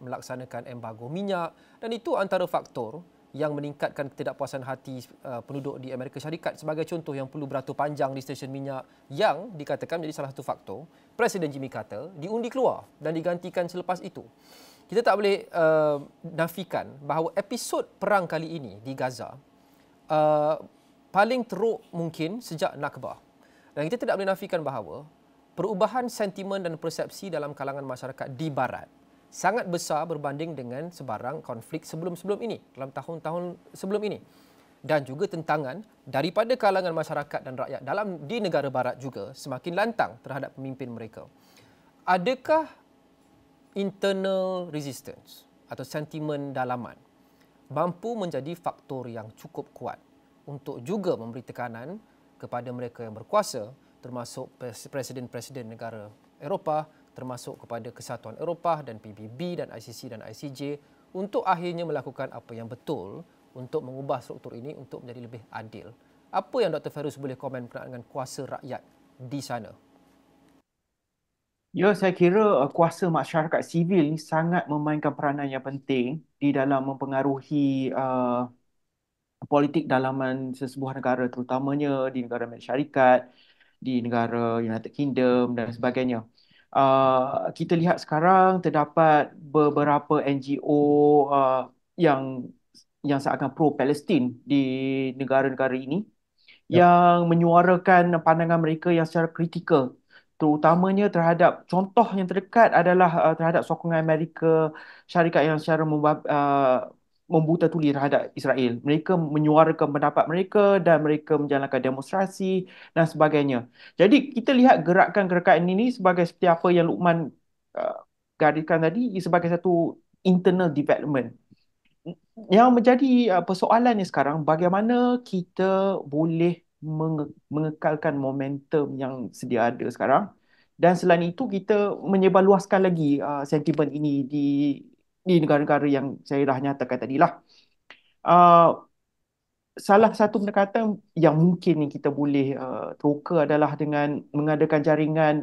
melaksanakan embargo minyak, dan itu antara faktor yang meningkatkan ketidakpuasan hati penduduk di Amerika Syarikat. Sebagai contoh yang perlu beratur panjang di stesen minyak yang dikatakan menjadi salah satu faktor, Presiden Jimmy Carter diundi keluar dan digantikan selepas itu. Kita tak boleh nafikan bahawa episod perang kali ini di Gaza paling teruk mungkin sejak Nakbah. Dan kita tidak boleh nafikan bahawa perubahan sentimen dan persepsi dalam kalangan masyarakat di Barat sangat besar berbanding dengan sebarang konflik sebelum-sebelum ini, dalam tahun-tahun sebelum ini. Dan juga tentangan daripada kalangan masyarakat dan rakyat di negara Barat juga semakin lantang terhadap pemimpin mereka. Adakah internal resistance atau sentimen dalaman mampu menjadi faktor yang cukup kuat untuk juga memberi tekanan kepada mereka yang berkuasa, termasuk presiden-presiden negara Eropah, termasuk kepada Kesatuan Eropah dan PBB dan ICC dan ICJ untuk akhirnya melakukan apa yang betul untuk mengubah struktur ini untuk menjadi lebih adil. Apa yang Dr. Ferus boleh komen berkenaan dengan kuasa rakyat di sana? Ya, saya kira kuasa masyarakat sivil ni sangat memainkan peranan yang penting di dalam mempengaruhi politik dalaman sesebuah negara, terutamanya di negara Amerika Syarikat, di negara United Kingdom dan sebagainya. Kita lihat sekarang terdapat beberapa NGO yang seakan pro-Palestin di negara-negara ini, yang menyuarakan pandangan mereka yang secara kritikal, terutamanya terhadap, contoh yang terdekat adalah terhadap sokongan Amerika Syarikat yang secara membuta tuli terhadap Israel. Mereka menyuarakan pendapat mereka dan mereka menjalankan demonstrasi dan sebagainya. Jadi kita lihat gerakan-gerakan ini sebagai seperti apa yang Luqman gariskan tadi, sebagai satu internal development. Yang menjadi persoalannya sekarang, bagaimana kita boleh mengekalkan momentum yang sedia ada sekarang, dan selain itu kita menyebarluaskan lagi sentimen ini di negara-negara yang saya dah nyatakan tadilah. Salah satu pendekatan yang mungkin kita boleh teroka adalah dengan mengadakan jaringan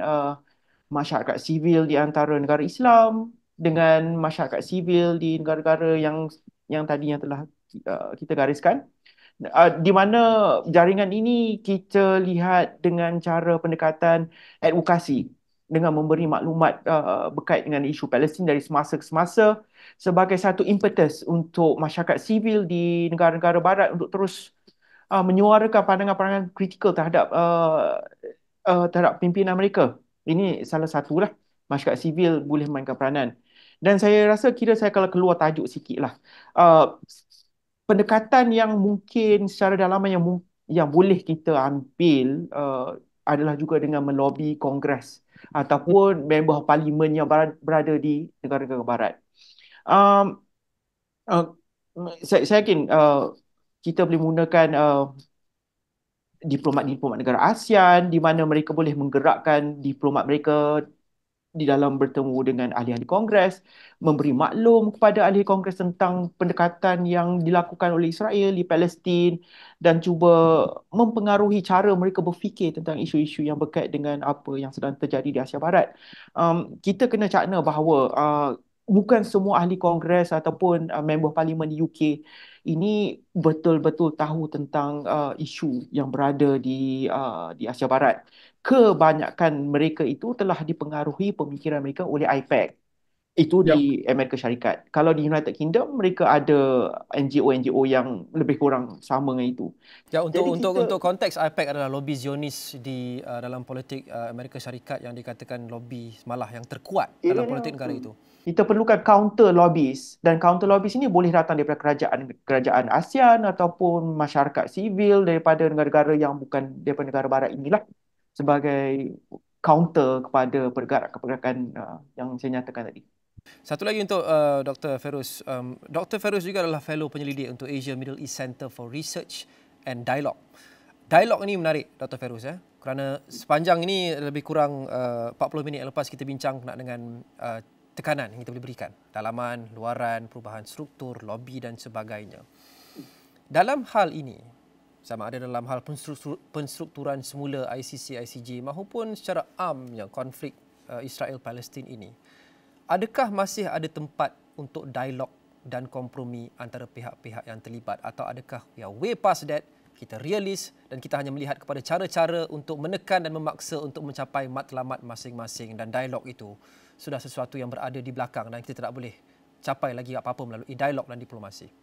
masyarakat sivil di antara negara Islam dengan masyarakat sivil di negara-negara yang tadi yang telah kita gariskan, Di mana jaringan ini kita lihat dengan cara pendekatan advokasi dengan memberi maklumat berkait dengan isu Palestin dari semasa ke semasa sebagai satu impetus untuk masyarakat sivil di negara-negara barat untuk terus menyuarakan pandangan-pandangan kritikal terhadap pimpinan mereka. Ini salah satulah masyarakat sivil boleh memainkan peranan. Dan saya rasa kira saya kalau keluar tajuk sikit lah. Uh, Pendekatan yang mungkin secara dalaman yang boleh kita ambil adalah juga dengan melobi Kongres ataupun member parlimen yang berada di negara-negara barat. Um, uh, saya yakin kita boleh menggunakan diplomat-diplomat negara ASEAN di mana mereka boleh menggerakkan diplomat mereka di dalam bertemu dengan ahli-ahli Kongres, memberi maklum kepada ahli Kongres tentang pendekatan yang dilakukan oleh Israel di Palestin dan cuba mempengaruhi cara mereka berfikir tentang isu-isu yang berkait dengan apa yang sedang terjadi di Asia Barat. Kita kena cakna bahawa bukan semua ahli Kongres ataupun member parlimen di UK ini betul-betul tahu tentang isu yang berada di Asia Barat. Kebanyakan mereka itu telah dipengaruhi pemikiran mereka oleh IPAC. Itu Ya. di Amerika Syarikat. Kalau di United Kingdom, mereka ada NGO-NGO yang lebih kurang sama dengan itu. Ya, untuk Jadi untuk konteks IPAC adalah lobi Zionis di dalam politik Amerika Syarikat yang dikatakan lobi malah yang terkuat dalam politik negara itu. Kita perlukan counter lobbies dan counter lobbies ini boleh datang daripada kerajaan ASEAN ataupun masyarakat sivil daripada negara-negara yang bukan daripada negara barat inilah sebagai counter kepada pergerakan-pergerakan yang saya nyatakan tadi. Satu lagi untuk Dr. Feiruz. Dr. Feiruz juga adalah fellow penyelidik untuk Asia Middle East Center for Research and Dialogue. Dialog ini menarik, Dr. Feiruz, kerana sepanjang ini lebih kurang 40 minit lepas kita bincang dengan tekanan yang kita boleh berikan. Dalaman, luaran, perubahan struktur, lobby dan sebagainya. Dalam hal ini, sama ada dalam hal penstrukturan semula ICC, ICJ maupun secara amnya konflik Israel-Palestin ini, adakah masih ada tempat untuk dialog dan kompromi antara pihak-pihak yang terlibat atau adakah way past that, kita realis dan kita hanya melihat kepada cara-cara untuk menekan dan memaksa untuk mencapai matlamat masing-masing dan dialog itu sudah sesuatu yang berada di belakang dan kita tidak boleh capai lagi apa-apa melalui dialog dan diplomasi?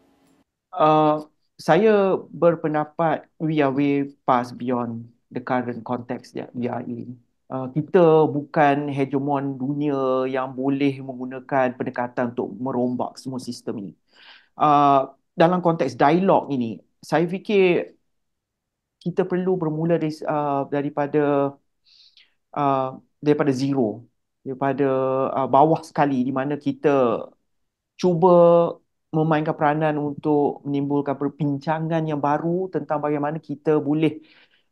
Saya berpendapat we are way past beyond the current context that we are in. Kita bukan hegemon dunia yang boleh menggunakan pendekatan untuk merombak semua sistem ini. Dalam konteks dialog ini, saya fikir kita perlu bermula daripada zero, daripada bawah sekali di mana kita cuba memainkan peranan untuk menimbulkan perbincangan yang baru tentang bagaimana kita boleh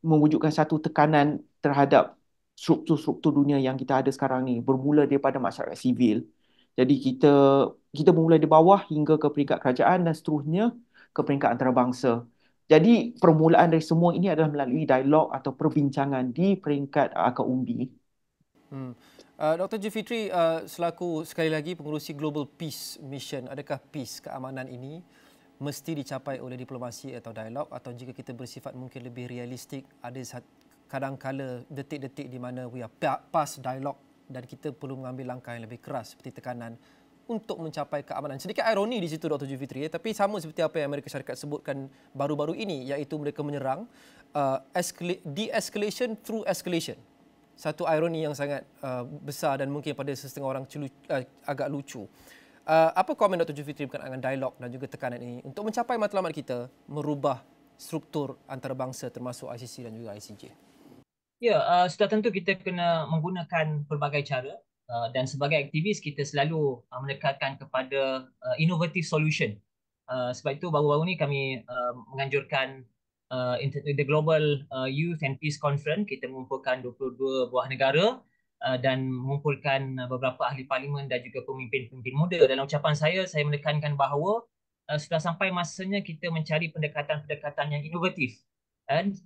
mewujudkan satu tekanan terhadap struktur-struktur dunia yang kita ada sekarang ni, bermula daripada masyarakat sivil. Jadi kita bermula di bawah hingga ke peringkat kerajaan dan seterusnya ke peringkat antarabangsa. Jadi permulaan dari semua ini adalah melalui dialog atau perbincangan di peringkat akar umbi. Dr. Jufitri, selaku sekali lagi pengurusi Global Peace Mission, adakah peace, keamanan ini mesti dicapai oleh diplomasi atau dialog, atau jika kita bersifat mungkin lebih realistik, ada kadang-kala detik-detik di mana we are past dialog dan kita perlu mengambil langkah yang lebih keras seperti tekanan untuk mencapai keamanan. Sedikit ironi di situ Dr. Jufitri, tapi sama seperti apa yang Amerika Syarikat sebutkan baru-baru ini, iaitu mereka menyerang de-escalation through escalation. Satu ironi yang sangat besar dan mungkin pada setengah orang agak lucu. Apa komen Dr. Jufitri berkaitan dengan dialog dan juga tekanan ini untuk mencapai matlamat kita merubah struktur antarabangsa termasuk ICC dan juga ICJ? Ya, sudah tentu kita kena menggunakan pelbagai cara dan sebagai aktivis kita selalu menekankan kepada innovative solution. Sebab itu baru-baru ni kami menganjurkan the Global Youth and Peace Conference. Kita mengumpulkan 22 buah negara dan mengumpulkan beberapa ahli parlimen dan juga pemimpin-pemimpin muda. Dalam ucapan saya menekankan bahawa sudah sampai masanya kita mencari pendekatan-pendekatan yang inovatif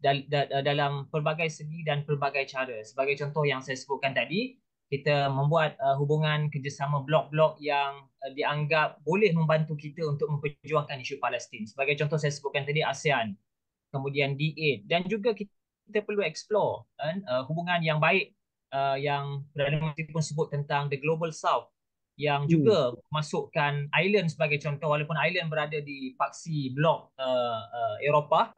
dalam pelbagai segi dan pelbagai cara. Sebagai contoh yang saya sebutkan tadi, kita membuat hubungan kerjasama blok-blok yang dianggap boleh membantu kita untuk memperjuangkan isu Palestin. Sebagai contoh saya sebutkan tadi ASEAN. kemudian D8, dan juga kita perlu explore kan, hubungan yang baik yang Perdana Menteri pun sebut tentang the Global South, yang juga masukkan Ireland sebagai contoh, walaupun Ireland berada di paksi blok Eropah,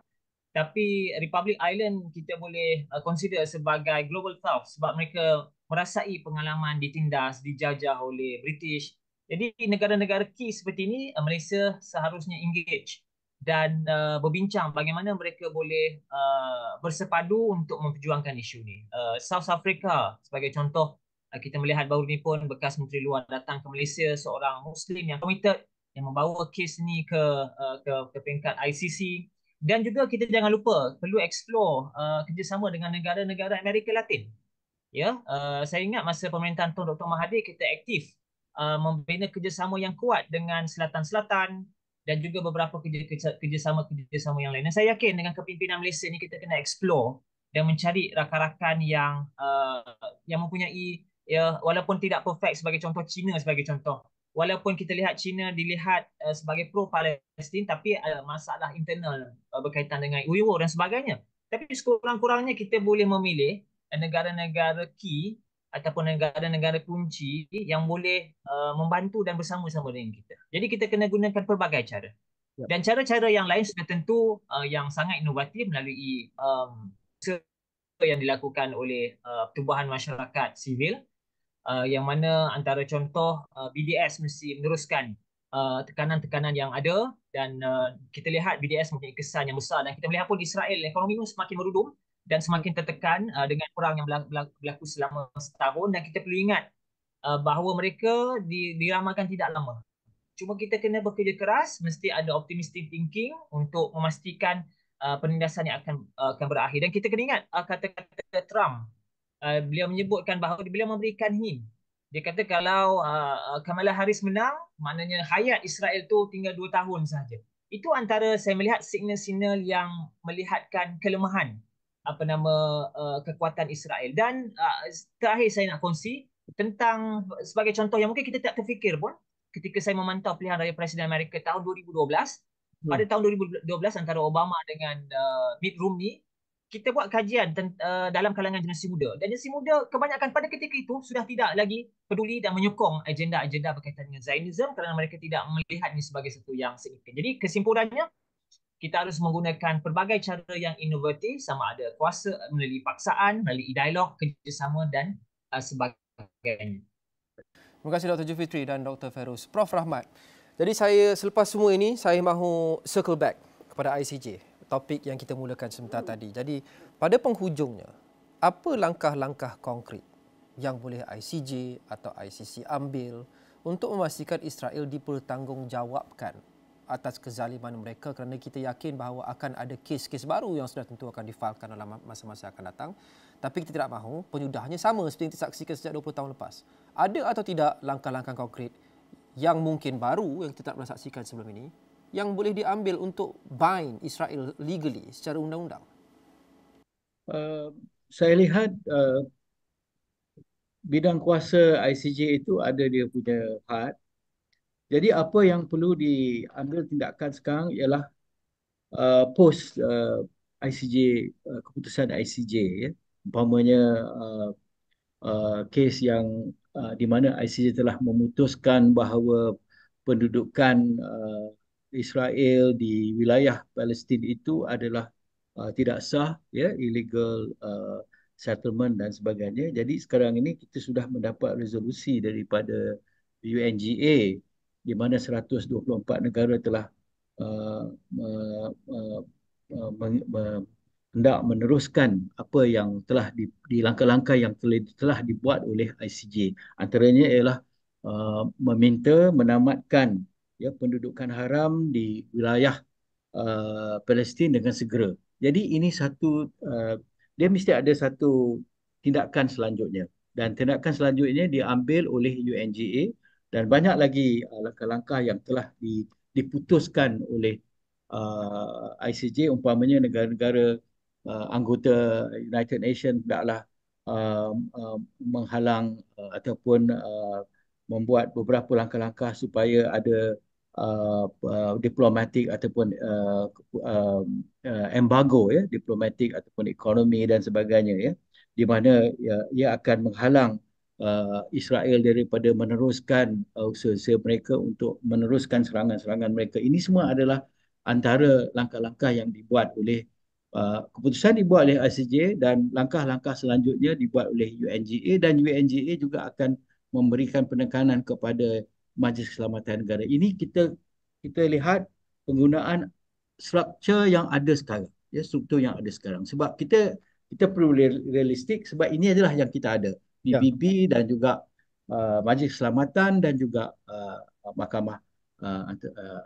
tapi Republic Ireland kita boleh consider sebagai Global South sebab mereka merasai pengalaman ditindas, dijajah oleh British. Jadi negara-negara key seperti ini, Malaysia seharusnya engage dan berbincang bagaimana mereka boleh bersepadu untuk memperjuangkan isu ini. South Africa sebagai contoh, kita melihat baru ni pun bekas Menteri Luar datang ke Malaysia, seorang Muslim yang committed, yang membawa kes ni ke peringkat ICC. Dan juga kita jangan lupa perlu explore kerjasama dengan negara-negara Amerika Latin. Ya, saya ingat masa pemerintahan Tun Dr. Mahathir kita aktif membina kerjasama yang kuat dengan Selatan-Selatan dan juga beberapa kerjasama yang lain. Dan saya yakin dengan kepimpinan Malaysia ni kita kena explore dan mencari rakan-rakan yang mempunyai, ya, walaupun tidak perfect, sebagai contoh China sebagai contoh. Walaupun kita lihat China dilihat sebagai pro-Palestin, tapi masalah internal berkaitan dengan Uyghur dan sebagainya. Tapi sekurang-kurangnya kita boleh memilih negara-negara key ataupun negara-negara kunci yang boleh membantu dan bersama-sama dengan kita. Jadi kita kena gunakan pelbagai cara. Dan cara-cara yang lain sudah tentu yang sangat inovatif melalui yang dilakukan oleh pertubuhan masyarakat sivil, yang mana antara contoh BDS mesti meneruskan tekanan-tekanan yang ada, dan kita lihat BDS mempunyai kesan yang besar, dan kita melihat pun Israel ekonomi semakin merudum dan semakin tertekan dengan perang yang berlaku selama setahun, dan kita perlu ingat bahawa mereka diramalkan tidak lama. Cuma kita kena bekerja keras, mesti ada optimistic thinking untuk memastikan penindasan yang akan berakhir. Dan kita kena ingat kata-kata Trump. Beliau menyebutkan bahawa beliau memberikan hint. Dia kata kalau Kamala Harris menang, maknanya hayat Israel tu tinggal 2 tahun sahaja. Itu antara saya melihat signal-signal yang melihatkan kelemahan kekuatan Israel. Dan terakhir saya nak kongsi tentang sebagai contoh yang mungkin kita tak terfikir pun, ketika saya memantau pilihan raya Presiden Amerika tahun 2012, pada tahun 2012 antara Obama dengan Mitt Romney, kita buat kajian dalam kalangan generasi muda. Dan generasi muda kebanyakan pada ketika itu sudah tidak lagi peduli dan menyokong agenda-agenda berkaitan dengan Zionism kerana mereka tidak melihat ini sebagai satu yang signifikan. Jadi kesimpulannya, kita harus menggunakan pelbagai cara yang inovatif, sama ada kuasa melalui paksaan, melalui dialog, kerjasama dan sebagainya. Terima kasih Dr. Jufitri dan Dr. Feiruz. Prof. Rahmat, jadi saya selepas semua ini, saya mahu circle back kepada ICJ, topik yang kita mulakan sebentar tadi. Jadi pada penghujungnya, apa langkah-langkah konkret yang boleh ICJ atau ICC ambil untuk memastikan Israel dipertanggungjawabkan atas kezaliman mereka, kerana kita yakin bahawa akan ada kes-kes baru yang sudah tentu akan difailkan dalam masa-masa akan datang. Tapi kita tidak mahu penyudahnya sama seperti yang kita saksikan sejak 20 tahun lepas. Ada atau tidak langkah-langkah konkret yang mungkin baru yang kita tak pernah saksikan sebelum ini yang boleh diambil untuk bind Israel legally secara undang-undang? Saya lihat bidang kuasa ICJ itu ada dia punya had. Jadi apa yang perlu diambil tindakan sekarang ialah post ICJ, keputusan ICJ, ya. Umpamanya kes yang di mana ICJ telah memutuskan bahawa pendudukan Israel di wilayah Palestin itu adalah tidak sah, ya, illegal settlement dan sebagainya. Jadi sekarang ini kita sudah mendapat resolusi daripada UNGA di mana 124 negara telah hendak meneruskan apa yang telah di langkah-langkah yang telah dibuat oleh ICJ. Antaranya ialah meminta menamatkan, ya, pendudukan haram di wilayah Palestin dengan segera. Jadi ini satu dia mesti ada satu tindakan selanjutnya, dan tindakan selanjutnya diambil oleh UNGA, dan banyak lagi langkah-langkah yang telah diputuskan oleh ICJ. Umpamanya negara-negara anggota United Nations tidaklah menghalang ataupun membuat beberapa langkah-langkah supaya ada diplomatik ataupun embargo ya, diplomatik ataupun ekonomi dan sebagainya ya, di mana ia akan menghalang Israel daripada meneruskan usaha-usaha mereka untuk meneruskan serangan-serangan mereka. Ini semua adalah antara langkah-langkah yang dibuat oleh keputusan dibuat oleh ICJ, dan langkah-langkah selanjutnya dibuat oleh UNGA, dan UNGA juga akan memberikan penekanan kepada Majlis Keselamatan Negara. Ini kita lihat penggunaan struktur yang ada sekarang, ya, struktur yang ada sekarang. Sebab kita perlu realistik, sebab ini adalah yang kita ada. PBB dan juga Majlis Keselamatan dan juga Mahkamah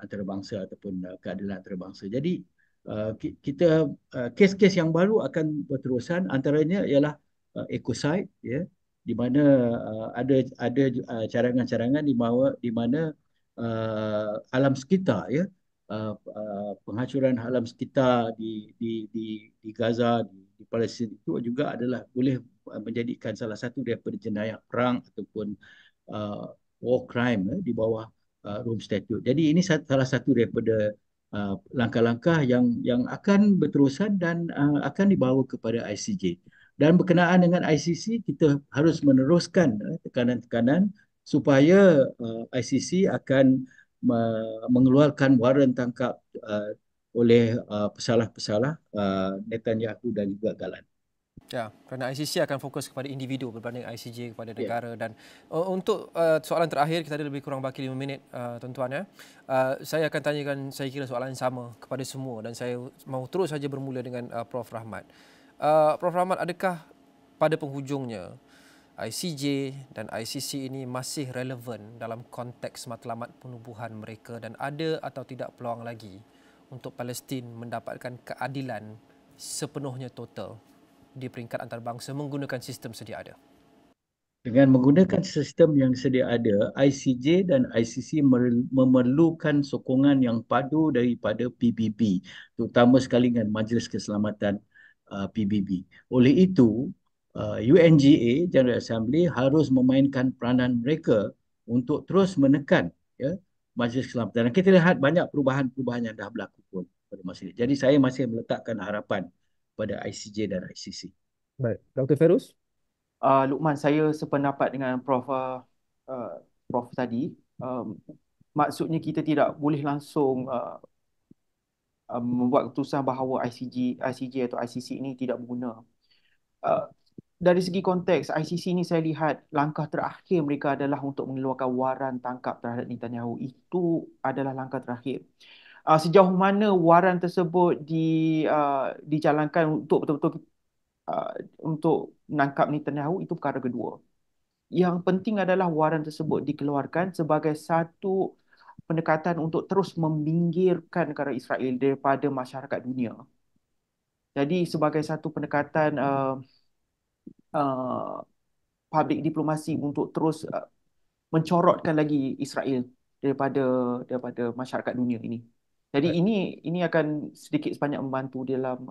Antarabangsa ataupun Keadilan Antarabangsa. Jadi kita kes-kes yang baru akan berterusan, antaranya ialah ecocide, ya, di mana ada carangan-carangan di mana alam sekitar, ya, penghancuran alam sekitar di Gaza, di Palestin itu juga adalah boleh menjadikan salah satu daripada jenayah perang ataupun war crime di bawah Rome Statute. Jadi ini salah satu daripada langkah-langkah yang akan berterusan dan akan dibawa kepada ICJ. Dan berkenaan dengan ICC, kita harus meneruskan tekanan-tekanan supaya ICC akan mengeluarkan waran tangkap oleh pesalah-pesalah Netanyahu dan juga Galan. Ya, kerana ICC akan fokus kepada individu berbanding ICJ kepada negara. Dan untuk soalan terakhir, kita ada lebih kurang baki 5 minit, tuan-tuan ya. Saya akan tanyakan, saya kira soalan yang sama kepada semua, dan saya mahu terus saja bermula dengan Prof. Rahmat. Prof. Rahmat, adakah pada penghujungnya ICJ dan ICC ini masih relevan dalam konteks matlamat penubuhan mereka, dan ada atau tidak peluang lagi untuk Palestin mendapatkan keadilan sepenuhnya total di peringkat antarabangsa menggunakan sistem sedia ada? Dengan menggunakan sistem yang sedia ada, ICJ dan ICC memerlukan sokongan yang padu daripada PBB, terutama sekali dengan Majlis Keselamatan PBB. Oleh itu, UNGA, General Assembly, harus memainkan peranan mereka untuk terus menekan, ya, Majlis Keselamatan. Dan kita lihat banyak perubahan-perubahan yang dah berlaku pun pada masa ini. Jadi saya masih meletakkan harapan pada ICJ dan ICC. Baik, Dr. Ferus? Luqman, saya sependapat dengan Prof. Tadi. Maksudnya kita tidak boleh langsung membuat keputusan bahawa ICJ atau ICC ini tidak berguna. Dari segi konteks, ICC ini saya lihat langkah terakhir mereka adalah untuk mengeluarkan waran tangkap terhadap Netanyahu. Itu adalah langkah terakhir. Sejauh mana waran tersebut dijalankan untuk betul-betul untuk menangkap Netanyahu, itu perkara kedua. Yang penting adalah waran tersebut dikeluarkan sebagai satu pendekatan untuk terus meminggirkan negara Israel daripada masyarakat dunia. Jadi sebagai satu pendekatan public diplomasi untuk terus mencorotkan lagi Israel daripada masyarakat dunia ini. Jadi ini akan sedikit sebanyak membantu dalam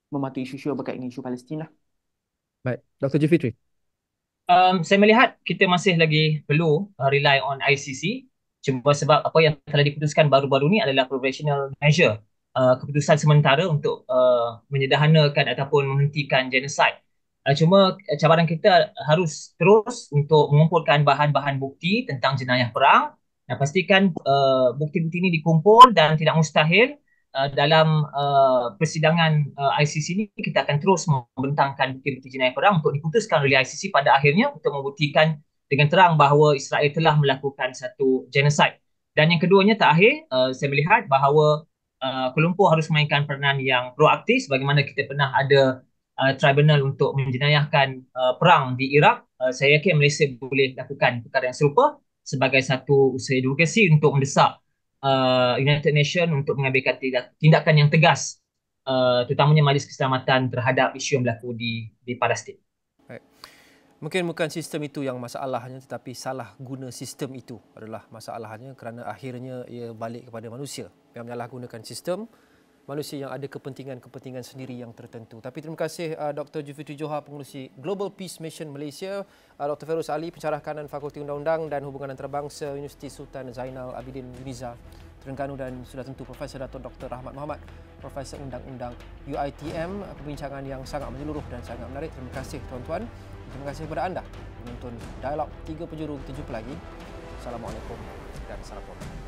membantu isu-isu berkaitan dengan isu Palestin lah. Baik, Dr. Jufitri. Saya melihat kita masih lagi perlu rely on ICC, cuma sebab apa yang telah diputuskan baru-baru ni adalah provisional measure, keputusan sementara untuk menyederhanakan ataupun menghentikan genocide. Cuma cabaran kita harus terus untuk mengumpulkan bahan-bahan bukti tentang jenayah perang dan pastikan bukti-bukti ini dikumpul, dan tidak mustahil dalam persidangan ICC ini kita akan terus membentangkan bukti-bukti jenayah perang untuk diputuskan oleh ICC pada akhirnya untuk membuktikan dengan terang bahawa Israel telah melakukan satu genocide. Dan yang keduanya terakhir, saya melihat bahawa Kuala Lumpur harus memainkan peranan yang proaktif sebagaimana kita pernah ada tribunal untuk menjenayahkan perang di Iraq. Saya yakin Malaysia boleh lakukan perkara yang serupa sebagai satu usaha advokasi untuk mendesak United Nations untuk mengambilkan tindakan yang tegas, terutamanya Majlis Keselamatan terhadap isu yang berlaku di Palestin. Baik. Mungkin bukan sistem itu yang masalahnya, tetapi salah guna sistem itu adalah masalahnya, kerana akhirnya ia balik kepada manusia yang menyalahgunakan sistem manusia yang ada kepentingan-kepentingan sendiri yang tertentu. Tapi terima kasih Dr. Julfitri Johar, pengurusi Global Peace Mission Malaysia, Dr. Feiruz Ali, pencarah kanan Fakulti Undang-Undang dan Hubungan Antarabangsa Universiti Sultan Zainal Abidin Uniza, Terengganu, dan sudah tentu Profesor Dato' Dr. Rahmat Mohamad, Profesor Undang-Undang UiTM. Perbincangan yang sangat menyeluruh dan sangat menarik. Terima kasih tuan-tuan. Terima kasih kepada anda menonton Dialog 3 Penjuru. Kita jumpa lagi. Assalamualaikum dan salam hormat.